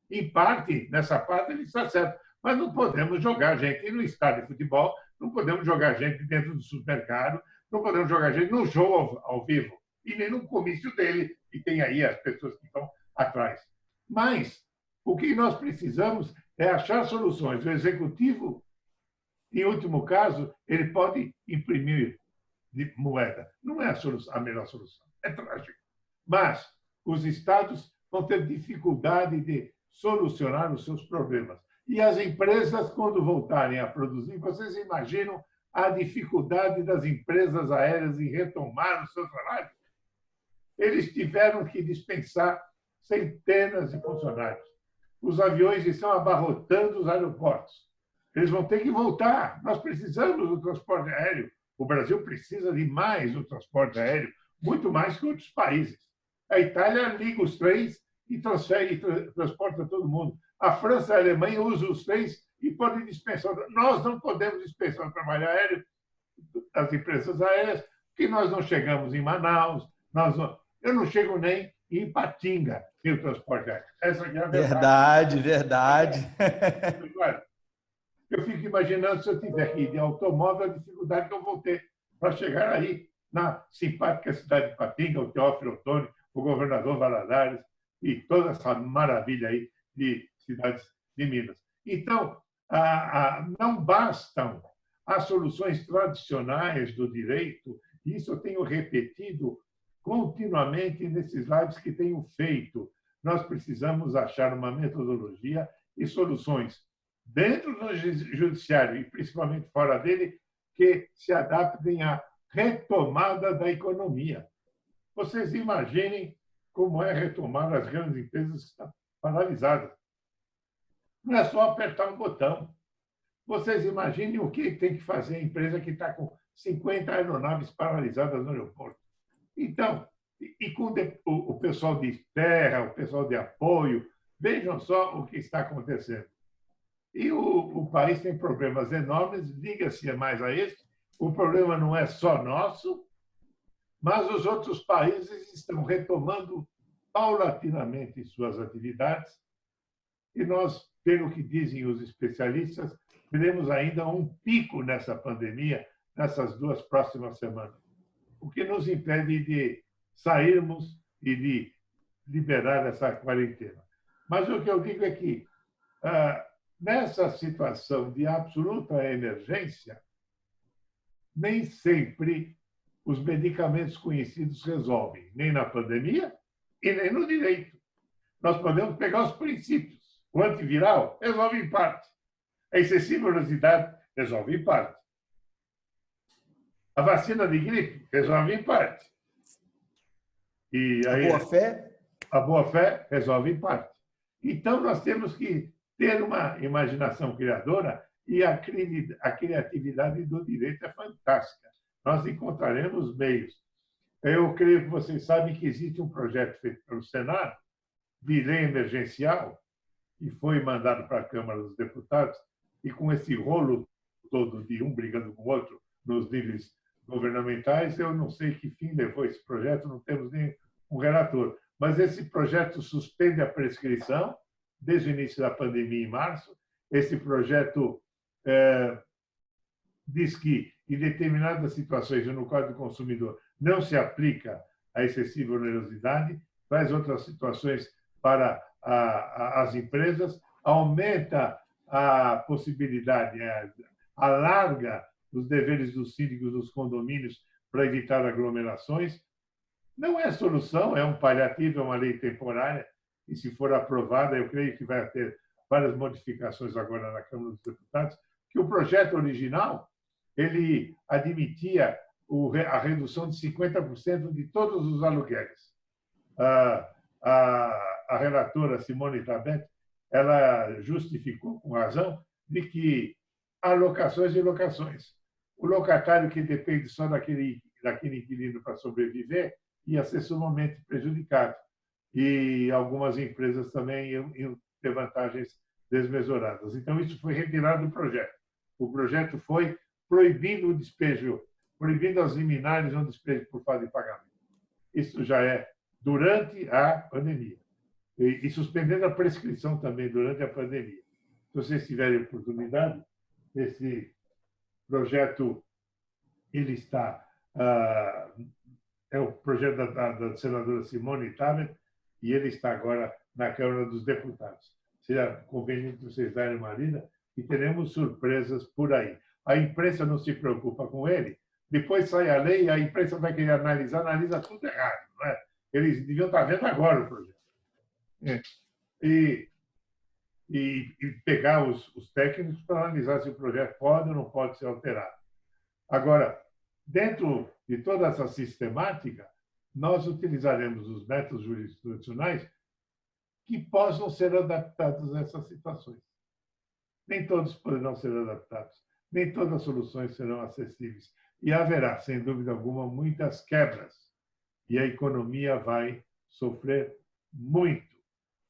Em parte, nessa parte, ele está certo. Mas não podemos jogar gente no estádio de futebol, não podemos jogar gente dentro do supermercado, não podemos jogar gente no show ao vivo, e nem no comício dele, e tem aí as pessoas que estão atrás. Mas o que nós precisamos é achar soluções. O executivo, em último caso, ele pode imprimir de moeda. Não é a melhor solução. É trágico. Mas os estados vão ter dificuldade de solucionar os seus problemas. E as empresas, quando voltarem a produzir, vocês imaginam a dificuldade das empresas aéreas em retomar os seus trabalhos? Eles tiveram que dispensar centenas de funcionários. Os aviões estão abarrotando os aeroportos. Eles vão ter que voltar. Nós precisamos do transporte aéreo. O Brasil precisa de mais do transporte aéreo, muito mais que outros países. A Itália liga os trens e transfere e transporta todo mundo. A França e a Alemanha usam os trens e podem dispensar. Nós não podemos dispensar o trabalho aéreo das empresas aéreas, porque nós não chegamos em Manaus, eu não chego nem em Ipatinga sem o transporte aéreo. Essa aqui é a verdade. Verdade. Eu fico imaginando, se eu tiver que ir de automóvel, a dificuldade que eu vou ter para chegar aí na simpática cidade de Ipatinga, o Teófilo Otoni, o governador Valadares e toda essa maravilha aí de cidades de Minas. Então, não bastam as soluções tradicionais do direito, e isso eu tenho repetido continuamente nesses lives que tenho feito. Nós precisamos achar uma metodologia e soluções dentro do judiciário e principalmente fora dele que se adaptem à retomada da economia. Vocês imaginem como é retomar as grandes empresas que estão paralisadas. Não é só apertar um botão. Vocês imaginem o que tem que fazer a empresa que está com 50 aeronaves paralisadas no aeroporto. Então, e com o pessoal de terra, o pessoal de apoio, vejam só o que está acontecendo. E o país tem problemas enormes, liga-se mais a esse. O problema não é só nosso, mas os outros países estão retomando paulatinamente suas atividades e nós, pelo que dizem os especialistas, teremos ainda um pico nessa pandemia nessas 2 próximas semanas, o que nos impede de sairmos e de liberar essa quarentena. Mas o que eu digo é que, nessa situação de absoluta emergência, nem sempre os medicamentos conhecidos resolvem, nem na pandemia e nem no direito. Nós podemos pegar os princípios. O antiviral resolve em parte. A excessiva velocidade resolve em parte. A vacina de gripe resolve em parte. E aí, a boa-fé resolve em parte. Então, nós temos que ter uma imaginação criadora e a criatividade do direito é fantástica. Nós encontraremos meios. Eu creio que vocês sabem que existe um projeto feito pelo Senado, de lei emergencial, que foi mandado para a Câmara dos Deputados, e com esse rolo todo de um brigando com o outro nos níveis governamentais, eu não sei que fim levou esse projeto, não temos nem um relator. Mas esse projeto suspende a prescrição desde o início da pandemia, em março. Esse projeto diz que, em determinadas situações, no Código do Consumidor, não se aplica a excessiva onerosidade, traz outras situações para as empresas, aumenta a possibilidade, alarga os deveres dos síndicos dos condomínios para evitar aglomerações. Não é solução, é um paliativo, é uma lei temporária, e se for aprovada, eu creio que vai ter várias modificações agora na Câmara dos Deputados, que o projeto original ele admitia a redução de 50% de todos os aluguéis. A relatora Simone Tebet, ela justificou com razão de que há locações e locações. O locatário que depende só daquele inquilino para sobreviver ia ser sumamente prejudicado. E algumas empresas também iam ter vantagens desmesuradas. Então, isso foi retirado do projeto. O projeto foi proibindo o despejo, proibindo as liminares no despejo por falta de pagamento. Isso já é durante a pandemia. E suspendendo a prescrição também durante a pandemia. Se vocês tiverem oportunidade, esse projeto ele está é o projeto da senadora Simone Tebet e ele está agora na Câmara dos Deputados. Seria conveniente vocês darem uma lida e teremos surpresas por aí. A imprensa não se preocupa com ele, depois sai a lei e a imprensa vai querer analisar, analisa tudo errado. Não é? Eles deviam estar vendo agora o projeto. E pegar os técnicos para analisar se o projeto pode ou não pode ser alterado. Agora, dentro de toda essa sistemática, nós utilizaremos os métodos jurisdicionais que possam ser adaptados a essas situações. Nem todos poderão ser adaptados, nem todas as soluções serão acessíveis. E haverá, sem dúvida alguma, muitas quebras. E a economia vai sofrer muito.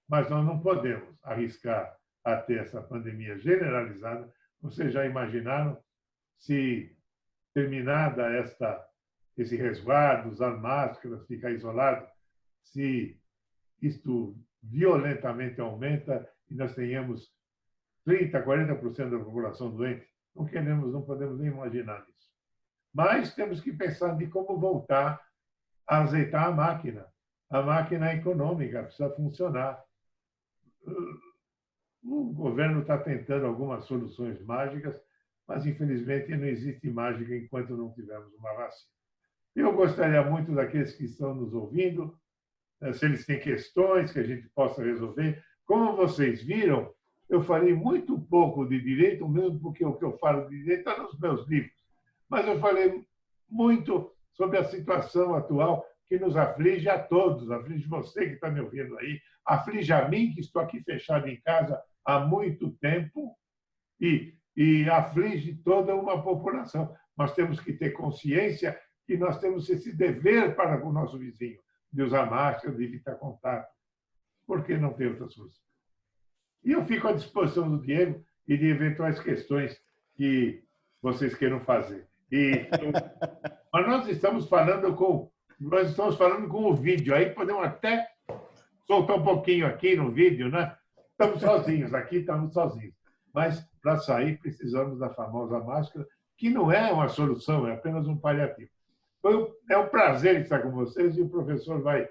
Mas nós não podemos arriscar a ter essa pandemia generalizada. Vocês já imaginaram se, terminada esse resguardo, usar máscaras, ficar isolado, se isto violentamente aumenta e nós tenhamos 30%, 40% da população doente? Não podemos nem imaginar isso. Mas temos que pensar de como voltar a azeitar a máquina. A máquina econômica precisa funcionar. O governo está tentando algumas soluções mágicas, mas, infelizmente, não existe mágica enquanto não tivermos uma vacina. Eu gostaria muito daqueles que estão nos ouvindo, se eles têm questões que a gente possa resolver. Como vocês viram, eu falei muito pouco de direito, mesmo porque o que eu falo de direito está nos meus livros. Mas eu falei muito sobre a situação atual que nos aflige a todos, aflige você que está me ouvindo aí, aflige a mim, que estou aqui fechado em casa há muito tempo, e aflige toda uma população. Nós temos que ter consciência que nós temos esse dever para com o nosso vizinho, de usar máscara, de evitar contato, porque não tem outra solução. E eu fico à disposição do Diego e de eventuais questões que vocês queiram fazer. Mas nós estamos falando com o vídeo, aí podemos até soltar um pouquinho aqui no vídeo, né? Estamos sozinhos, aqui estamos sozinhos. Mas, para sair, precisamos da famosa máscara, que não é uma solução, é apenas um paliativo. É um prazer estar com vocês e o professor vai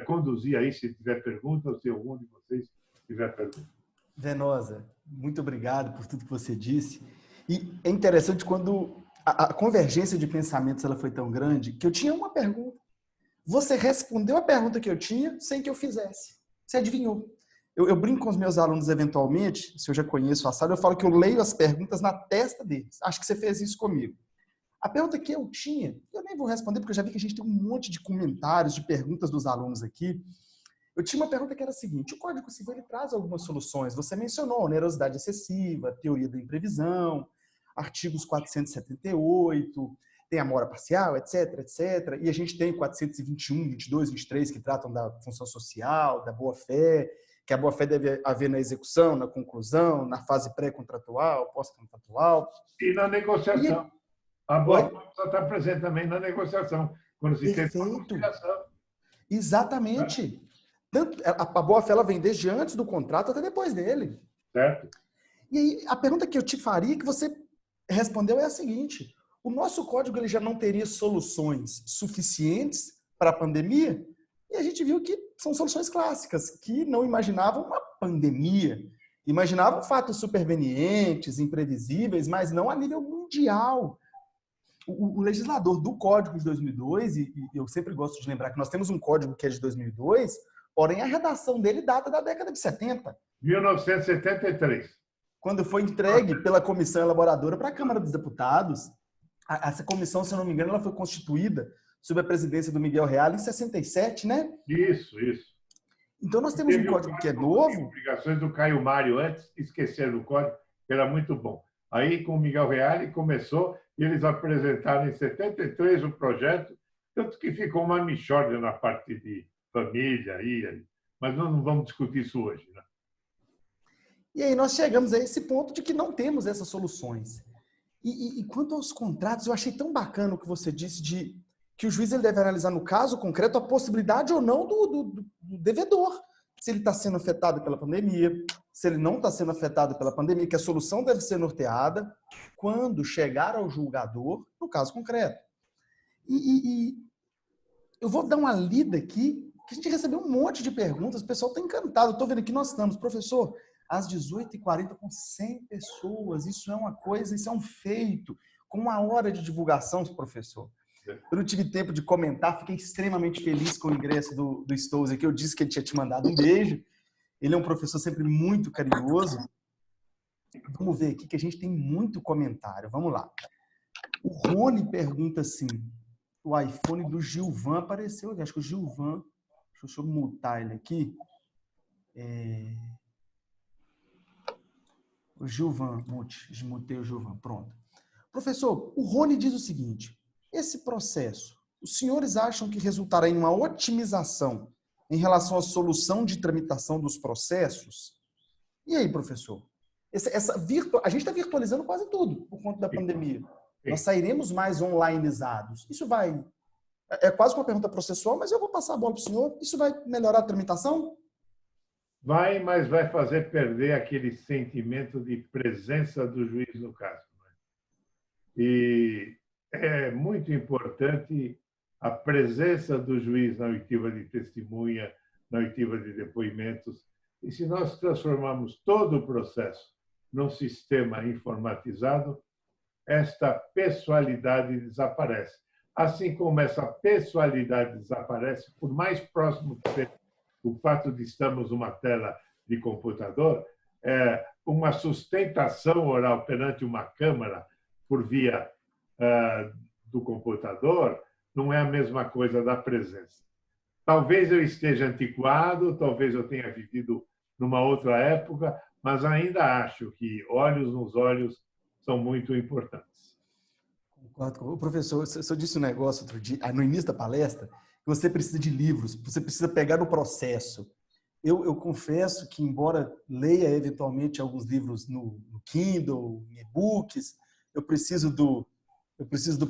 conduzir aí, se tiver pergunta, ou se algum de vocês tiver pergunta. Venosa, muito obrigado por tudo que você disse. E é interessante quando a convergência de pensamentos ela foi tão grande que eu tinha uma pergunta. Você respondeu a pergunta que eu tinha sem que eu fizesse. Você adivinhou. Eu brinco com os meus alunos eventualmente, se eu já conheço a sala, eu falo que eu leio as perguntas na testa deles. Acho que você fez isso comigo. A pergunta que eu tinha, eu nem vou responder, porque eu já vi que a gente tem um monte de comentários, de perguntas dos alunos aqui. Eu tinha uma pergunta que era a seguinte: o Código Civil ele traz algumas soluções. Você mencionou onerosidade excessiva, teoria da imprevisão, artigos 478, tem a mora parcial, etc, etc. E a gente tem 421, 22, 23 que tratam da função social, da boa-fé, que a boa-fé deve haver na execução, na conclusão, na fase pré-contratual, pós-contratual. E na negociação. A boa-fé precisa estar presente também na negociação, quando se tem uma conciliação. Exatamente. Tanto, a boa-fé ela vem desde antes do contrato até depois dele. Certo. E aí, a pergunta que eu te faria, que você respondeu, é a seguinte: o nosso código ele já não teria soluções suficientes para a pandemia? E a gente viu que são soluções clássicas, que não imaginavam uma pandemia. Imaginavam fatos supervenientes, imprevisíveis, mas não a nível mundial. O legislador do Código de 2002, e eu sempre gosto de lembrar que nós temos um código que é de 2002, porém a redação dele data da década de 70. 1973. Quando foi entregue pela comissão elaboradora para a Câmara dos Deputados. Essa comissão, se eu não me engano, ela foi constituída sob a presidência do Miguel Real em 67, né? Isso. Então nós temos um código que é novo. Obrigações do Caio Mário antes, esqueceram do código, que era muito bom. Aí, com o Miguel Reale, começou, e eles apresentaram em 73 o projeto, tanto que ficou uma mixórdia na parte de família, mas não vamos discutir isso hoje. Né? E aí nós chegamos a esse ponto de que não temos essas soluções. E quanto aos contratos, eu achei tão bacana o que você disse de que o juiz ele deve analisar no caso concreto a possibilidade ou não do devedor. Se ele está sendo afetado pela pandemia, se ele não está sendo afetado pela pandemia, que a solução deve ser norteada quando chegar ao julgador no caso concreto. E eu vou dar uma lida aqui, que a gente recebeu um monte de perguntas, o pessoal está encantado. Estou vendo aqui, nós estamos, professor, às 18h40 com 100 pessoas. Isso é uma coisa, isso é um feito. Com 1 hora de divulgação, professor. Eu não tive tempo de comentar, fiquei extremamente feliz com o ingresso do Stolze aqui. Eu disse que ele tinha te mandado um beijo. Ele é um professor sempre muito carinhoso. Vamos ver aqui que a gente tem muito comentário. Vamos lá. O Rony pergunta assim, o iPhone do Gilvan apareceu. Eu acho que o Gilvan... Deixa eu mutar ele aqui. O Gilvan, mutei o Gilvan, pronto. Professor, o Rony diz o seguinte: esse processo, os senhores acham que resultará em uma otimização em relação à solução de tramitação dos processos? E aí, professor? A gente está virtualizando quase tudo por conta da pandemia. Nós sairemos mais onlineizados. Isso vai... É quase uma pergunta processual, mas eu vou passar a bola para o senhor. Isso vai melhorar a tramitação? Vai, mas vai fazer perder aquele sentimento de presença do juiz no caso. E é muito importante a presença do juiz na oitiva de testemunha, na oitiva de depoimentos. E se nós transformarmos todo o processo num sistema informatizado, esta pessoalidade desaparece. Assim como essa pessoalidade desaparece, por mais próximo que seja o fato de estarmos numa tela de computador, uma sustentação oral perante uma câmara por via do computador não é a mesma coisa da presença. Talvez eu esteja antiquado, talvez eu tenha vivido numa outra época, mas ainda acho que olhos nos olhos são muito importantes. O professor, o senhor disse um negócio outro dia, no início da palestra, que você precisa de livros, você precisa pegar no processo. Eu confesso que, embora leia eventualmente alguns livros no Kindle, em e-books, eu preciso do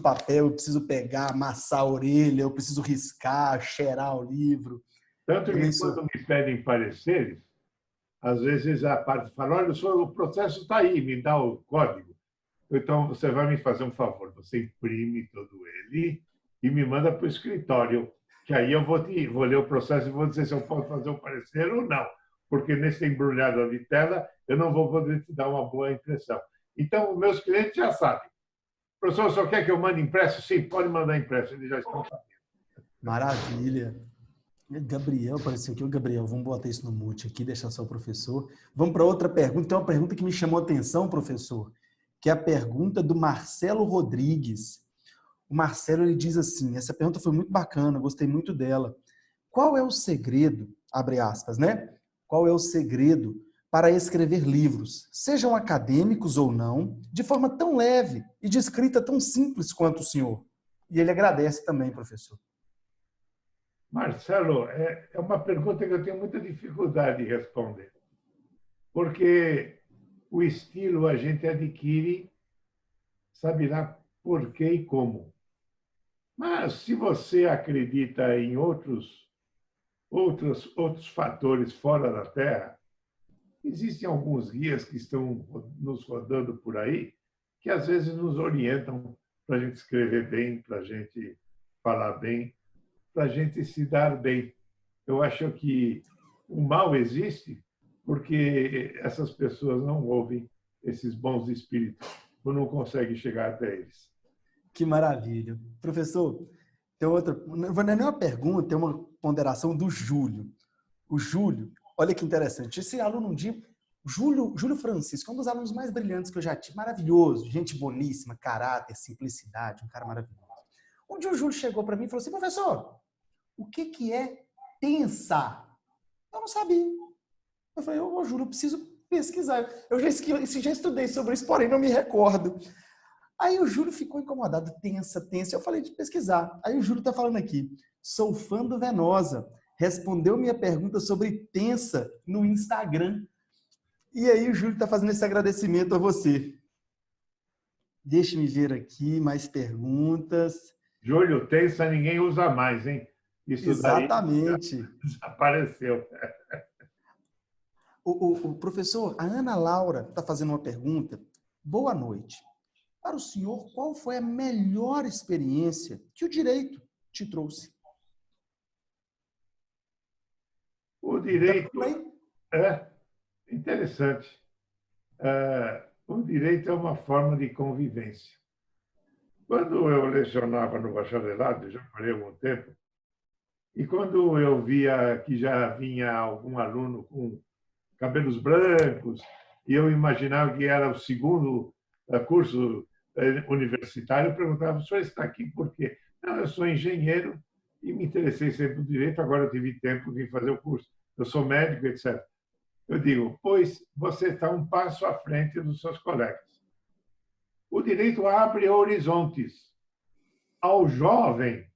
papel, eu preciso pegar, amassar a orelha, eu preciso riscar, cheirar o livro. Tanto que quando me pedem pareceres, às vezes a parte fala: olha, o processo está aí, me dá o código. Então, você vai me fazer um favor, você imprime todo ele e me manda para o escritório, que aí eu vou ler o processo e vou dizer se eu posso fazer um parecer ou não, porque nesse embrulhado de tela eu não vou poder te dar uma boa impressão. Então, meus clientes já sabem. Professor, só quer que eu mande impresso? Sim, pode mandar impresso, eles já estão sabendo. Maravilha. Gabriel apareceu aqui. Gabriel, vamos botar isso no mute aqui, deixar só o professor. Vamos para outra pergunta. Tem uma pergunta que me chamou a atenção, professor, que é a pergunta do Marcelo Rodrigues. O Marcelo, ele diz assim, essa pergunta foi muito bacana, gostei muito dela. Qual é o segredo, abre aspas, né? Qual é o segredo para escrever livros, sejam acadêmicos ou não, de forma tão leve e de escrita tão simples quanto o senhor? E ele agradece também, professor. Marcelo, é uma pergunta que eu tenho muita dificuldade de responder, porque o estilo a gente adquire, sabe lá por quê e como. Mas se você acredita em outros fatores fora da Terra, existem alguns guias que estão nos rodando por aí, que às vezes nos orientam para a gente escrever bem, para a gente falar bem, para a gente se dar bem. Eu acho que o mal existe porque essas pessoas não ouvem esses bons espíritos ou não conseguem chegar até eles. Que maravilha. Professor, tem outra, não é nem uma pergunta, é uma ponderação do Júlio. O Júlio, olha que interessante, esse aluno um dia, Júlio Francisco, é um dos alunos mais brilhantes que eu já tive, maravilhoso, gente boníssima, caráter, simplicidade, um cara maravilhoso. Um dia o Júlio chegou para mim e falou assim, professor, o que é pensar? Eu não sabia. Eu falei, ô Júlio, eu preciso pesquisar. Eu já estudei sobre isso, porém não me recordo. Aí o Júlio ficou incomodado, tensa. Eu falei de pesquisar. Aí o Júlio está falando aqui, sou fã do Venosa. Respondeu minha pergunta sobre tensa no Instagram. E aí o Júlio está fazendo esse agradecimento a você. Deixa-me ver aqui mais perguntas. Júlio, tensa ninguém usa mais, hein? Isso exatamente. Daí desapareceu. O professor, a Ana Laura está fazendo uma pergunta. Boa noite. Para o senhor, qual foi a melhor experiência que o direito te trouxe? O direito é interessante. O direito é uma forma de convivência. Quando eu lecionava no bacharelado, já falei há algum tempo, e quando eu via que já vinha algum aluno com cabelos brancos, e eu imaginava que era o segundo curso universitário, eu perguntava, o senhor está aqui por quê? Não, eu sou engenheiro e me interessei sempre no direito, agora eu tive tempo de fazer o curso. Eu sou médico, etc. Eu digo, pois você está um passo à frente dos seus colegas. O direito abre horizontes. Ao jovem,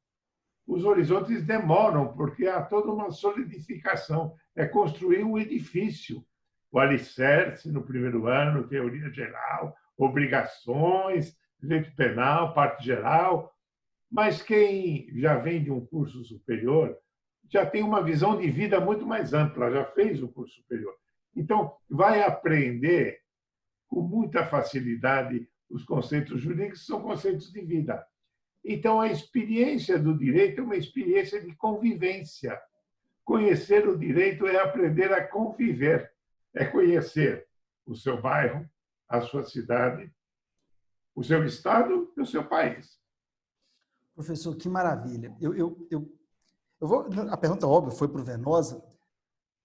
os horizontes demoram, porque há toda uma solidificação. É construir um edifício. O alicerce no primeiro ano, teoria geral, obrigações, direito penal, parte geral. Mas quem já vem de um curso superior já tem uma visão de vida muito mais ampla, já fez o curso superior. Então, vai aprender com muita facilidade os conceitos jurídicos, que são conceitos de vida. Então, a experiência do direito é uma experiência de convivência. Conhecer o direito é aprender a conviver, é conhecer o seu bairro, a sua cidade, o seu estado e o seu país. Professor, que maravilha. A pergunta, óbvio, foi para o Venosa,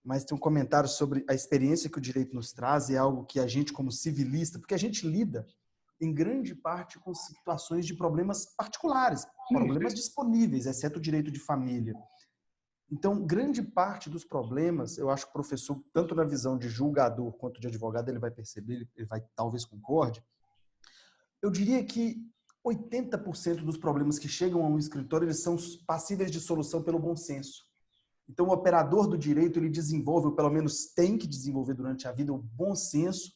mas tem um comentário sobre a experiência que o direito nos traz e é algo que a gente, como civilista, porque a gente lida, em grande parte, com situações de problemas particulares, problemas disponíveis, exceto o direito de família. Então, grande parte dos problemas, eu acho que o professor, tanto na visão de julgador quanto de advogado, ele vai perceber, ele vai talvez concorde, eu diria que 80% dos problemas que chegam a um escritório, eles são passíveis de solução pelo bom senso. Então, o operador do direito, ele desenvolve, ou pelo menos tem que desenvolver durante a vida, o bom senso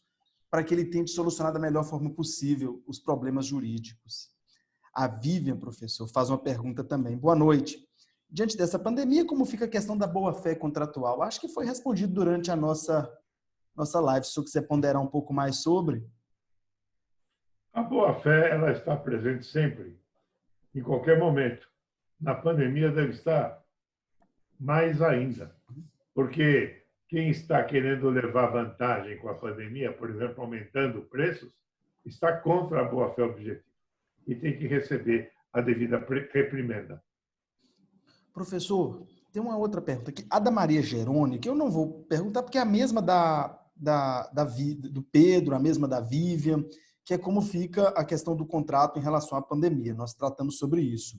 para que ele tente solucionar da melhor forma possível os problemas jurídicos. A Vivian, professor, faz uma pergunta também. Boa noite. Diante dessa pandemia, como fica a questão da boa-fé contratual? Acho que foi respondido durante a nossa live. Se o senhor quiser ponderar um pouco mais sobre. A boa-fé ela está presente sempre, em qualquer momento. Na pandemia deve estar mais ainda, porque quem está querendo levar vantagem com a pandemia, por exemplo, aumentando preços, está contra a boa-fé objetiva e tem que receber a devida reprimenda. Professor, tem uma outra pergunta aqui. A da Maria Gerone, que eu não vou perguntar, porque é a mesma do Pedro, a mesma da Vivian, que é como fica a questão do contrato em relação à pandemia. Nós tratamos sobre isso.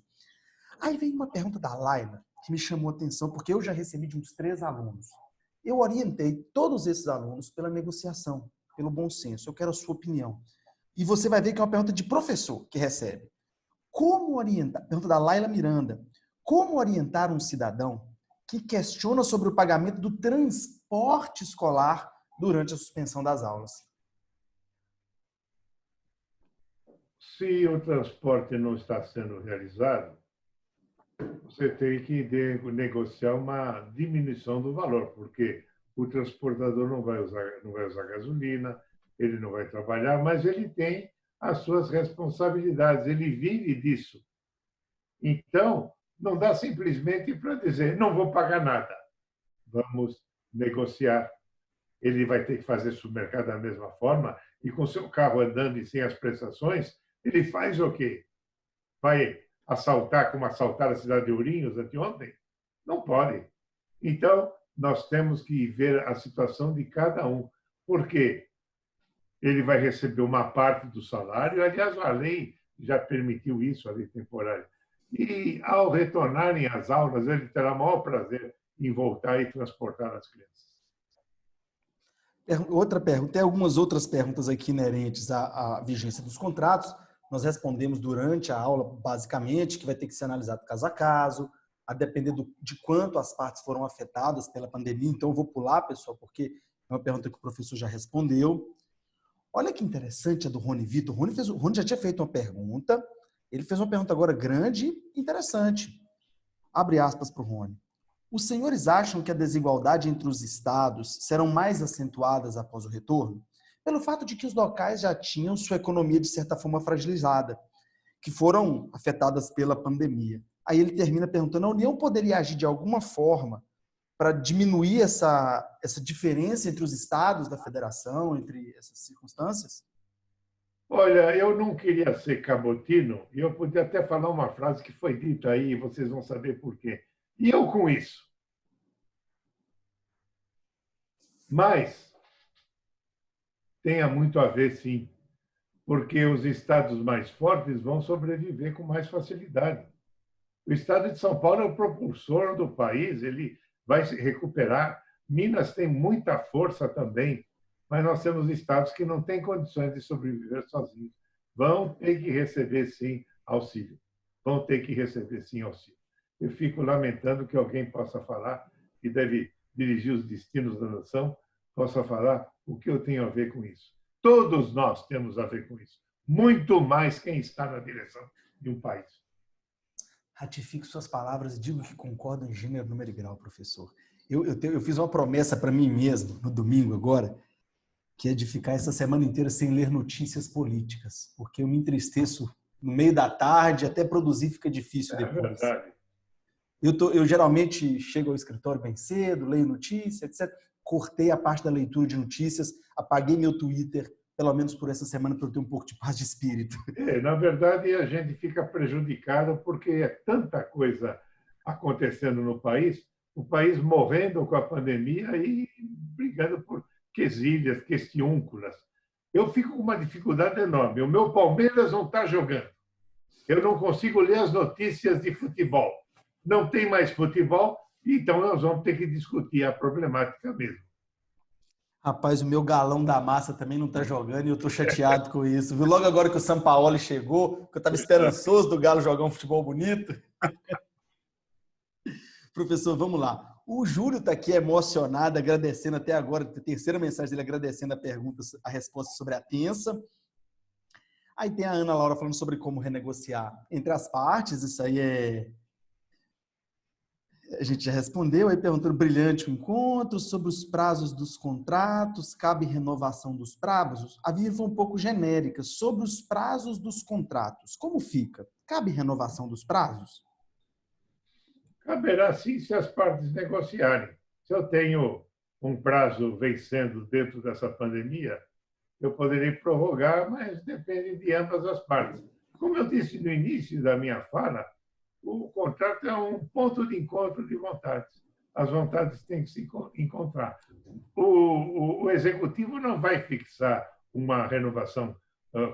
Aí vem uma pergunta da Laila, que me chamou a atenção, porque eu já recebi de uns 3 alunos. Eu orientei todos esses alunos pela negociação, pelo bom senso. Eu quero a sua opinião. E você vai ver que é uma pergunta de professor que recebe. Como orientar, pergunta da Laila Miranda, como orientar um cidadão que questiona sobre o pagamento do transporte escolar durante a suspensão das aulas? Se o transporte não está sendo realizado, você tem que negociar uma diminuição do valor, porque o transportador não vai usar gasolina, ele não vai trabalhar, mas ele tem as suas responsabilidades, ele vive disso. Então, não dá simplesmente para dizer, não vou pagar nada, vamos negociar. Ele vai ter que fazer supermercado da mesma forma, e com seu carro andando e sem as prestações, ele faz o quê? Vai assaltar como assaltaram a cidade de Ourinhos anteontem? Não pode. Então, nós temos que ver a situação de cada um. Por quê? Ele vai receber uma parte do salário, aliás, a lei já permitiu isso, a lei temporária. E, ao retornarem às aulas, ele terá o maior prazer em voltar e transportar as crianças. Outra pergunta, tem algumas outras perguntas aqui inerentes à vigência dos contratos. Nós respondemos durante a aula, basicamente, que vai ter que ser analisado caso a caso, a depender de quanto as partes foram afetadas pela pandemia. Então, eu vou pular, pessoal, porque é uma pergunta que o professor já respondeu. Olha que interessante a do Rony Vitor. O Rony já tinha feito uma pergunta, ele fez uma pergunta agora grande e interessante. Abre aspas para o Rony. Os senhores acham que a desigualdade entre os estados serão mais acentuadas após o retorno? Pelo fato de que os locais já tinham sua economia, de certa forma, fragilizada, que foram afetadas pela pandemia. Aí ele termina perguntando, a União poderia agir de alguma forma para diminuir essa diferença entre os estados da federação, entre essas circunstâncias? Olha, eu não queria ser cabotino, e eu podia até falar uma frase que foi dita aí, e vocês vão saber por quê. E eu com isso? Mas tenha muito a ver, sim, porque os estados mais fortes vão sobreviver com mais facilidade. O estado de São Paulo é o propulsor do país, ele vai se recuperar. Minas tem muita força também, mas nós temos estados que não têm condições de sobreviver sozinhos. Vão ter que receber, sim, auxílio. Vão ter que receber, sim, auxílio. Eu fico lamentando que alguém possa falar, que deve dirigir os destinos da nação, possa falar o que eu tenho a ver com isso. Todos nós temos a ver com isso. Muito mais quem está na direção de um país. Ratifico suas palavras e digo que concordo em gênero, número e grau, professor. Eu fiz uma promessa para mim mesmo, no domingo agora, que é de ficar essa semana inteira sem ler notícias políticas, porque eu me entristeço no meio da tarde, até produzir fica difícil depois. É verdade. Eu geralmente chego ao escritório bem cedo, leio notícia, etc. Cortei a parte da leitura de notícias, apaguei meu Twitter, pelo menos por essa semana, para eu ter um pouco de paz de espírito. Na verdade, a gente fica prejudicado porque é tanta coisa acontecendo no país, o país morrendo com a pandemia e brigando por quesilhas, questiúnculas. Eu fico com uma dificuldade enorme. O meu Palmeiras não está jogando. Eu não consigo ler as notícias de futebol. Não tem mais futebol, então nós vamos ter que discutir a problemática mesmo. Rapaz, o meu galão da massa também não tá jogando e eu tô chateado com isso. Viu? Logo agora que o Sampaoli chegou, que eu tava esperançoso do Galo jogar um futebol bonito. Professor, vamos lá. O Júlio tá aqui emocionado, agradecendo até agora, a terceira mensagem dele agradecendo a resposta sobre a tensa. Aí tem a Ana Laura falando sobre como renegociar entre as partes, isso aí a gente já respondeu, aí perguntando brilhante o encontro, sobre os prazos dos contratos, cabe renovação dos prazos? A Viva um pouco genérica, sobre os prazos dos contratos, como fica? Cabe renovação dos prazos? Caberá sim se as partes negociarem. Se eu tenho um prazo vencendo dentro dessa pandemia, eu poderei prorrogar, mas depende de ambas as partes. Como eu disse no início da minha fala, o contrato é um ponto de encontro de vontades. As vontades têm que se encontrar. O executivo não vai fixar uma renovação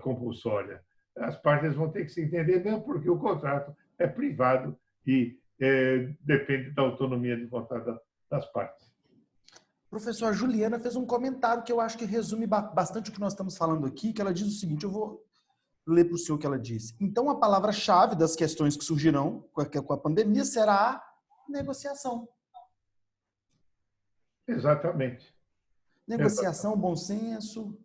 compulsória. As partes vão ter que se entender mesmo, porque o contrato é privado e depende da autonomia de vontade das partes. Professor, a Juliana fez um comentário que eu acho que resume bastante o que nós estamos falando aqui, que ela diz o seguinte, ler para o senhor o que ela disse. Então, a palavra-chave das questões que surgirão com a pandemia será negociação. Exatamente. Negociação, bom senso.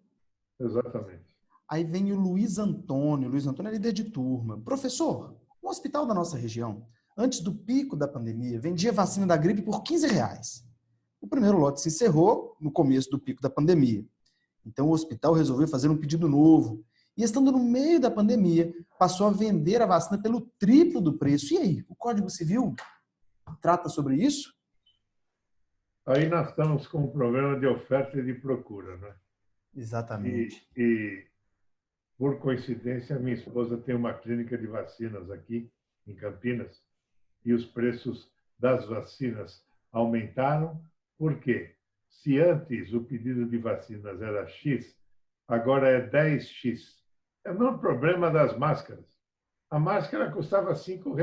Exatamente. Aí vem o Luiz Antônio. Luiz Antônio é líder de turma. Professor, um hospital da nossa região, antes do pico da pandemia, vendia vacina da gripe por R$ 15. O primeiro lote se encerrou no começo do pico da pandemia. Então, o hospital resolveu fazer um pedido novo. E, estando no meio da pandemia, passou a vender a vacina pelo triplo do preço. E aí, o Código Civil trata sobre isso? Aí nós estamos com um problema de oferta e de procura, né? Exatamente. E por coincidência, minha esposa tem uma clínica de vacinas aqui em Campinas e os preços das vacinas aumentaram. Por quê? Se antes o pedido de vacinas era X, agora é 10x. É o mesmo problema das máscaras. A máscara custava R$ 5.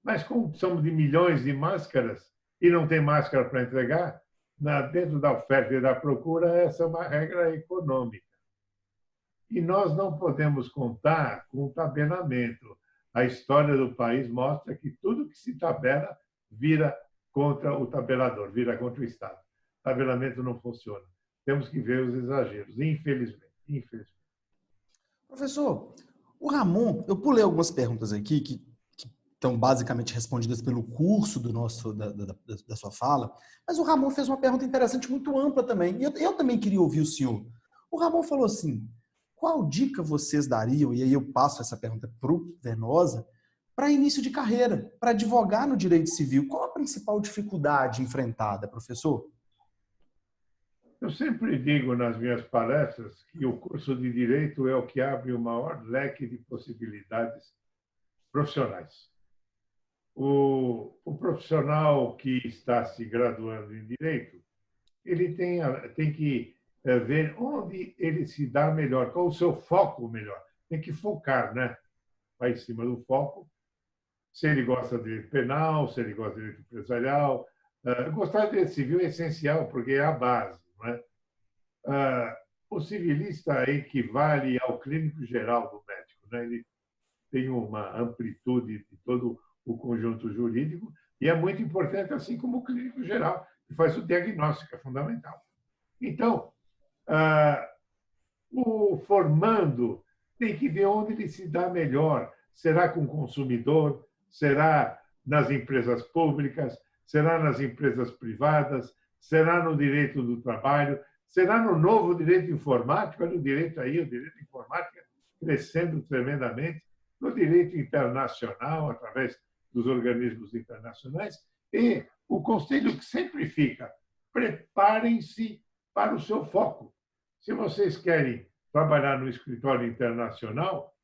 Mas como somos de milhões de máscaras e não tem máscara para entregar, dentro da oferta e da procura, essa é uma regra econômica. E nós não podemos contar com o tabelamento. A história do país mostra que tudo que se tabela vira contra o tabelador, vira contra o Estado. O tabelamento não funciona. Temos que ver os exageros, infelizmente. Professor, o Ramon, eu pulei algumas perguntas aqui que estão basicamente respondidas pelo curso da sua fala, mas o Ramon fez uma pergunta interessante, muito ampla também, e eu também queria ouvir o senhor. O Ramon falou assim, qual dica vocês dariam, e aí eu passo essa pergunta para o Venosa, para início de carreira, para advogar no direito civil? Qual a principal dificuldade enfrentada, professor? Eu sempre digo nas minhas palestras que o curso de Direito é o que abre o maior leque de possibilidades profissionais. O profissional que está se graduando em Direito, ele tem que ver onde ele se dá melhor, qual o seu foco melhor. Tem que focar, né? Vai em cima do foco. Se ele gosta de direito penal, se ele gosta de direito empresarial. Gostar de direito civil é essencial, porque é a base, não é? O civilista equivale ao clínico geral do médico, né? Ele tem uma amplitude de todo o conjunto jurídico e é muito importante, assim como o clínico geral, que faz o diagnóstico, é fundamental. Então, o formando tem que ver onde ele se dá melhor. Será com o consumidor? Será nas empresas públicas? Será nas empresas privadas? Será no direito do trabalho? Será no novo direito informático? Olha o direito aí, o direito informático crescendo tremendamente, no direito internacional, através dos organismos internacionais, e o conselho que sempre fica: preparem-se para o seu foco. Se vocês querem trabalhar no escritório internacional,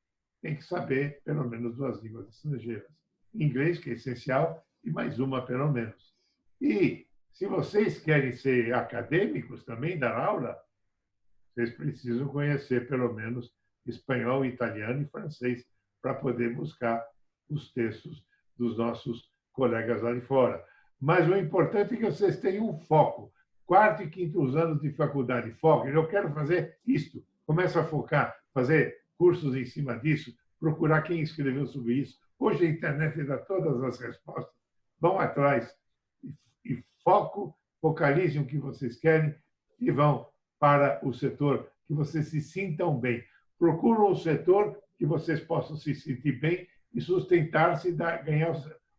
tem que saber pelo menos 2 línguas estrangeiras. Inglês, que é essencial, e mais uma pelo menos. E se vocês querem ser acadêmicos também, dar aula, vocês precisam conhecer pelo menos espanhol, italiano e francês para poder buscar os textos dos nossos colegas lá de fora. Mas o importante é que vocês tenham um foco. 4º e 5º anos de faculdade, foco. Eu quero fazer isto. Começa a focar, fazer cursos em cima disso, procurar quem escreveu sobre isso. Hoje a internet dá todas as respostas. Vão atrás e focalizem o que vocês querem e vão para o setor que vocês se sintam bem. Procuram o setor que vocês possam se sentir bem e sustentar-se e ganhar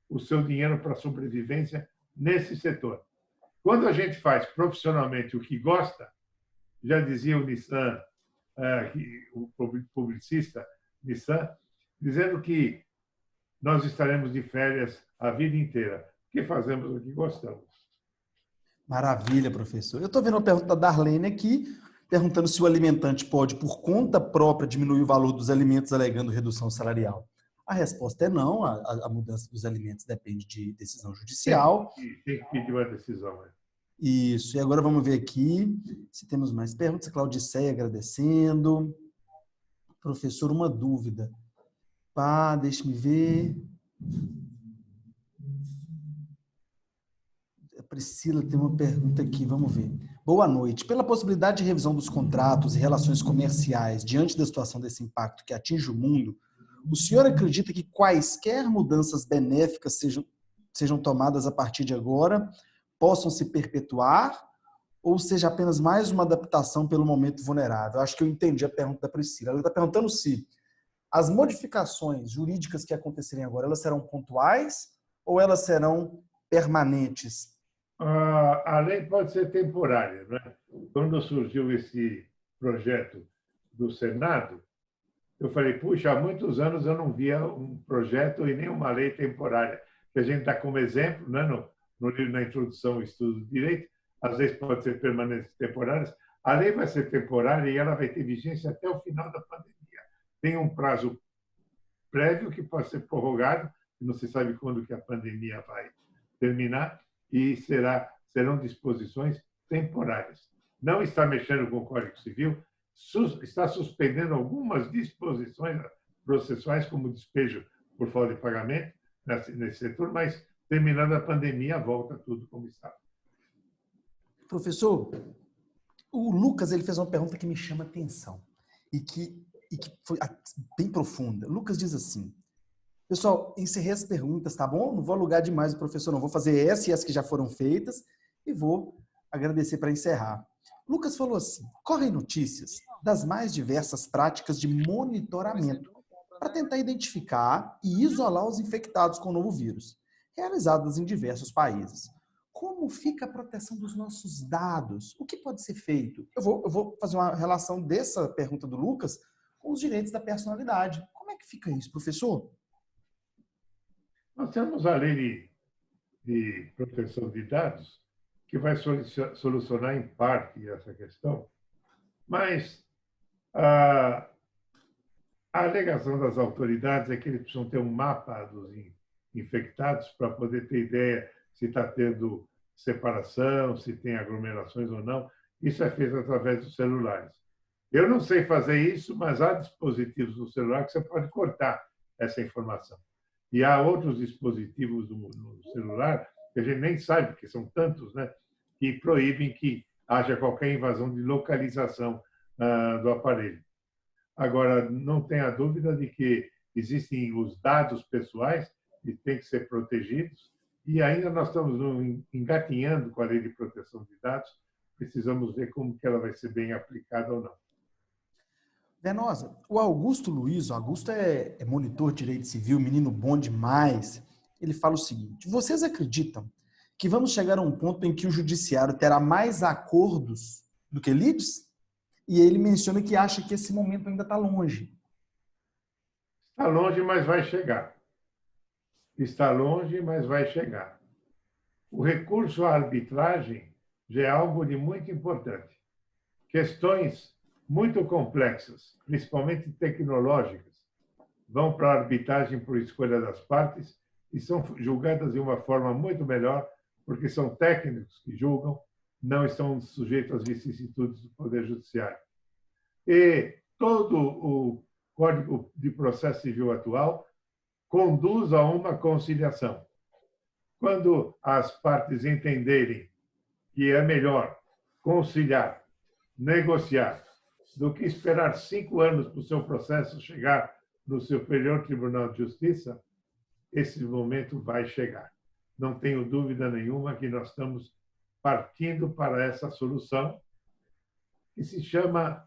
o seu dinheiro para a sobrevivência nesse setor. Quando a gente faz profissionalmente o que gosta, já dizia o Nissan, o publicista Nissan, dizendo que nós estaremos de férias a vida inteira, porque fazemos o que gostamos. Maravilha, professor. Eu estou vendo uma pergunta da Darlene aqui, perguntando se o alimentante pode, por conta própria, diminuir o valor dos alimentos, alegando redução salarial. A resposta é não. A mudança dos alimentos depende de decisão judicial. Tem que pedir uma decisão. Né? Isso. E agora vamos ver aqui se temos mais perguntas. Claudiceia agradecendo. Professor, uma dúvida. Deixa-me ver. Priscila tem uma pergunta aqui, vamos ver. Boa noite. Pela possibilidade de revisão dos contratos e relações comerciais diante da situação desse impacto que atinge o mundo, o senhor acredita que quaisquer mudanças benéficas sejam tomadas a partir de agora, possam se perpetuar, ou seja apenas mais uma adaptação pelo momento vulnerável? Acho que eu entendi a pergunta da Priscila. Ela está perguntando se as modificações jurídicas que acontecerem agora, elas serão pontuais ou elas serão permanentes? A lei pode ser temporária, né? Quando surgiu esse projeto do Senado, eu falei, puxa, há muitos anos eu não via um projeto e nem uma lei temporária. Que a gente dá como exemplo, né, no livro, na introdução ao estudo do direito, às vezes pode ser permanentes e temporárias. A lei vai ser temporária e ela vai ter vigência até o final da pandemia. Tem um prazo prévio que pode ser prorrogado, não se sabe quando que a pandemia vai terminar, e serão disposições temporárias. Não está mexendo com o Código Civil, está suspendendo algumas disposições processuais, como despejo por falta de pagamento nesse setor, mas terminando a pandemia, volta tudo como estava. Professor, o Lucas ele fez uma pergunta que me chama a atenção e que foi bem profunda. Lucas diz assim: pessoal, encerrei as perguntas, tá bom? Não vou alugar demais o professor, não. Vou fazer essa e as que já foram feitas e vou agradecer para encerrar. Lucas falou assim: correm notícias das mais diversas práticas de monitoramento para tentar identificar e isolar os infectados com o novo vírus, realizadas em diversos países. Como fica a proteção dos nossos dados? O que pode ser feito? Eu vou fazer uma relação dessa pergunta do Lucas com os direitos da personalidade. Como é que fica isso, professor? Nós temos a lei de proteção de dados que vai solucionar em parte essa questão, mas a alegação das autoridades é que eles precisam ter um mapa dos infectados para poder ter ideia se está tendo separação, se tem aglomerações ou não. Isso é feito através dos celulares. Eu não sei fazer isso, mas há dispositivos no celular que você pode cortar essa informação. E há outros dispositivos no celular que a gente nem sabe, porque são tantos, né, que proíbem que haja qualquer invasão de localização do aparelho. Agora, não tenha dúvida de que existem os dados pessoais que têm que ser protegidos e ainda nós estamos engatinhando com a lei de proteção de dados. Precisamos ver como que ela vai ser bem aplicada ou não. Venosa, o Augusto Luiz, o Augusto é monitor de direito civil, menino bom demais. Ele fala o seguinte: vocês acreditam que vamos chegar a um ponto em que o judiciário terá mais acordos do que lides? E ele menciona que acha que esse momento ainda está longe. Está longe, mas vai chegar. Está longe, mas vai chegar. O recurso à arbitragem já é algo de muito importante. Questões muito complexas, principalmente tecnológicas, vão para a arbitragem por escolha das partes e são julgadas de uma forma muito melhor, porque são técnicos que julgam, não estão sujeitos às vicissitudes do Poder Judiciário. E todo o Código de Processo Civil atual conduz a uma conciliação. Quando as partes entenderem que é melhor conciliar, negociar, do que esperar 5 anos para o seu processo chegar no Superior Tribunal de Justiça, esse momento vai chegar. Não tenho dúvida nenhuma que nós estamos partindo para essa solução, que se chama,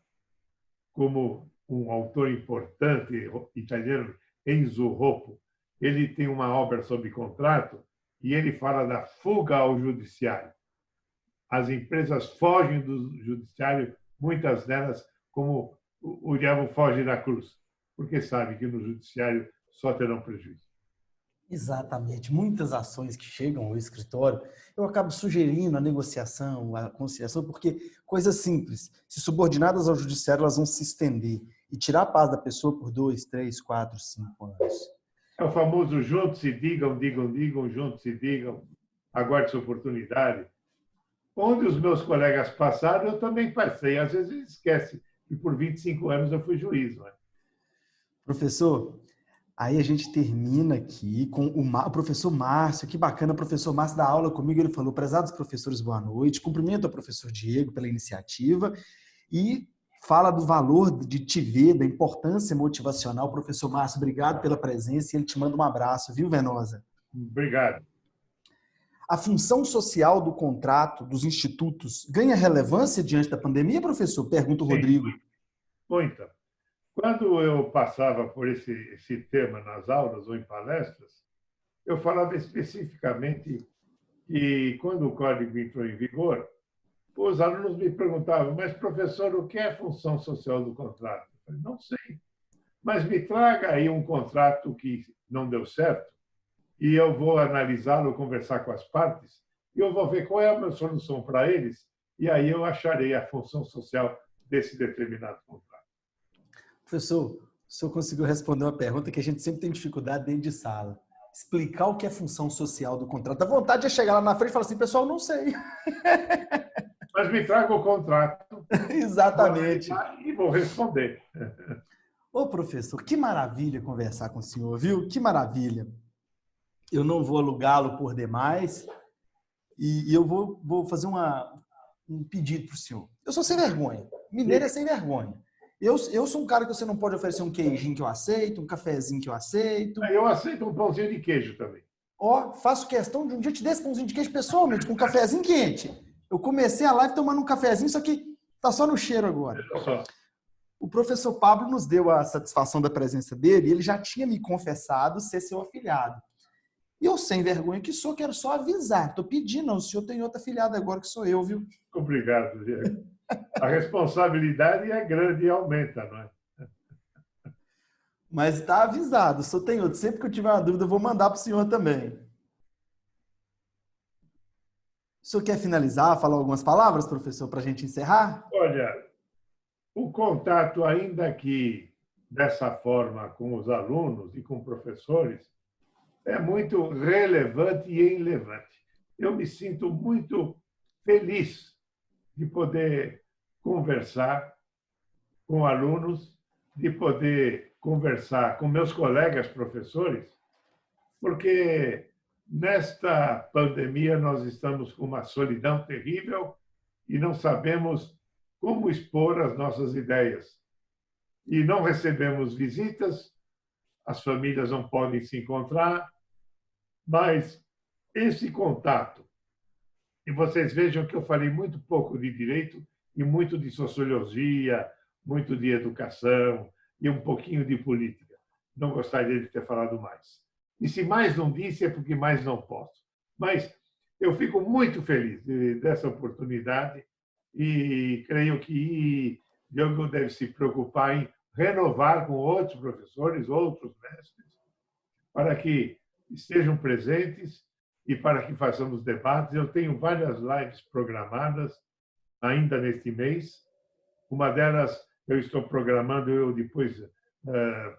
como um autor importante italiano, Enzo Rocco, ele tem uma obra sobre contrato e ele fala da fuga ao judiciário. As empresas fogem do judiciário, muitas delas, como o diabo foge da cruz, porque sabe que no judiciário só terão prejuízo. Exatamente. Muitas ações que chegam ao escritório, eu acabo sugerindo a negociação, a conciliação, porque coisas simples, se subordinadas ao judiciário, elas vão se estender e tirar a paz da pessoa por 2, 3, 4, 5 anos. É o famoso juntos e digam, juntos e digam, aguarde sua oportunidade. Onde os meus colegas passaram, eu também passei. Às vezes esquece que por 25 anos eu fui juiz. Né? Professor, Aí a gente termina aqui com o professor Márcio. Que bacana, o professor Márcio dá aula comigo. Ele falou: prezados professores, boa noite. Cumprimento ao professor Diego pela iniciativa e fala do valor de te ver, da importância motivacional. Professor Márcio, obrigado pela presença e ele te manda um abraço, viu, Venosa? Obrigado. A função social do contrato dos institutos ganha relevância diante da pandemia, professor? Pergunta o Rodrigo. Muita. Quando eu passava por esse tema nas aulas ou em palestras, eu falava especificamente que, quando o código entrou em vigor, os alunos me perguntavam: mas, professor, o que é a função social do contrato? Eu falei: não sei, mas me traga aí um contrato que não deu certo e eu vou analisá-lo, conversar com as partes, e eu vou ver qual é a minha solução para eles, e aí eu acharei a função social desse determinado contrato. Professor, o senhor conseguiu responder uma pergunta que a gente sempre tem dificuldade dentro de sala. Explicar o que é função social do contrato. A vontade é chegar lá na frente e falar assim: pessoal, não sei. Mas me traga o contrato. Exatamente. E vou responder. Ô, professor, que maravilha conversar com o senhor, viu? Que maravilha. Eu não vou alugá-lo por demais e eu vou fazer um pedido para o senhor. Eu sou sem vergonha. Mineiro é sem vergonha. Eu sou um cara que você não pode oferecer um queijinho que eu aceito, um cafezinho que eu aceito. Eu aceito um pãozinho de queijo também. Ó, faço questão de um dia te dar esse pãozinho de queijo pessoalmente, com um cafezinho quente. Eu comecei a live tomando um cafezinho, só que tá só no cheiro agora. O professor Pablo nos deu a satisfação da presença dele e ele já tinha me confessado ser seu afilhado. E eu, sem vergonha que sou, quero só avisar. Estou pedindo, o senhor tem outra afilhada agora que sou eu, viu? Obrigado, Diego. A responsabilidade é grande e aumenta, não é? Mas está avisado, o senhor tem outro. Sempre que eu tiver uma dúvida, eu vou mandar para o senhor também. O senhor quer finalizar, falar algumas palavras, professor, para a gente encerrar? Olha, o contato, ainda que dessa forma com os alunos e com professores, é muito relevante e enlevante. Eu me sinto muito feliz de poder conversar com alunos, de poder conversar com meus colegas professores, porque nesta pandemia nós estamos com uma solidão terrível e não sabemos como expor as nossas ideias. E não recebemos visitas, as famílias não podem se encontrar, mas esse contato, e vocês vejam que eu falei muito pouco de direito e muito de sociologia, muito de educação e um pouquinho de política. Não gostaria de ter falado mais. E se mais não disse, é porque mais não posso. Mas eu fico muito feliz dessa oportunidade e creio que Diogo deve se preocupar em renovar com outros professores, outros mestres, para que estejam presentes e para que façamos debates. Eu tenho várias lives programadas ainda neste mês. Uma delas eu estou programando, eu depois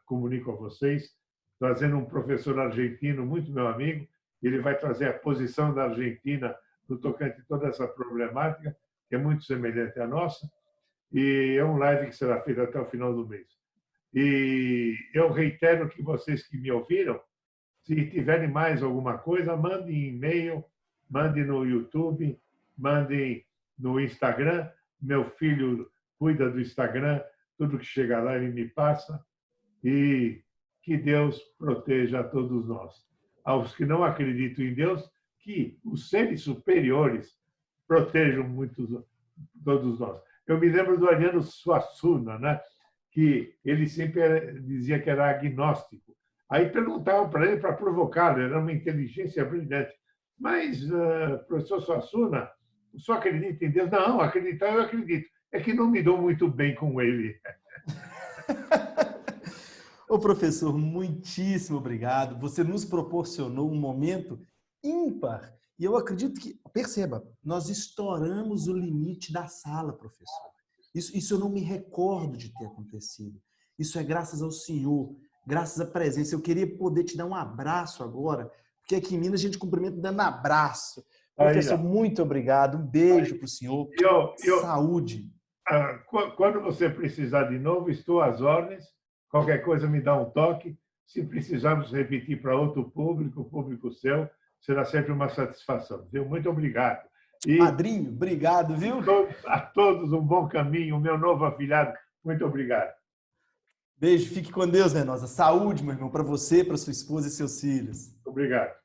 comunico a vocês, trazendo um professor argentino, muito meu amigo. Ele vai trazer a posição da Argentina no tocante a toda essa problemática, que é muito semelhante à nossa. E é um live que será feito até o final do mês. E eu reitero que vocês que me ouviram, se tiverem mais alguma coisa, mandem e-mail, mandem no YouTube, mandem no Instagram. Meu filho cuida do Instagram, tudo que chega lá ele me passa. E que Deus proteja a todos nós. Aos que não acreditam em Deus, que os seres superiores protejam muito todos nós. Eu me lembro do Ariano Suassuna, né? Que ele sempre dizia que era agnóstico. Aí perguntavam para ele para provocá-lo, era uma inteligência brilhante. Mas, professor Suassuna, o senhor acredita em Deus? Não, acreditar eu acredito. É que não me dou muito bem com ele. Ô, professor, muitíssimo obrigado. Você nos proporcionou um momento ímpar. E eu acredito que, perceba, nós estouramos o limite da sala, professor. Isso eu não me recordo de ter acontecido. Isso é graças ao senhor, graças à presença. Eu queria poder te dar um abraço agora, porque aqui em Minas a gente cumprimenta dando abraço. Professor, muito obrigado. Um beijo para o senhor. Saúde. Quando você precisar de novo, estou às ordens. Qualquer coisa me dá um toque. Se precisarmos repetir para outro público, o público seu, será sempre uma satisfação. Viu? Muito obrigado. E Padrinho, obrigado, viu? a todos um bom caminho. O meu novo afilhado, muito obrigado. Beijo, fique com Deus, Venosa. Saúde, meu irmão, para você, para sua esposa e seus filhos. Obrigado.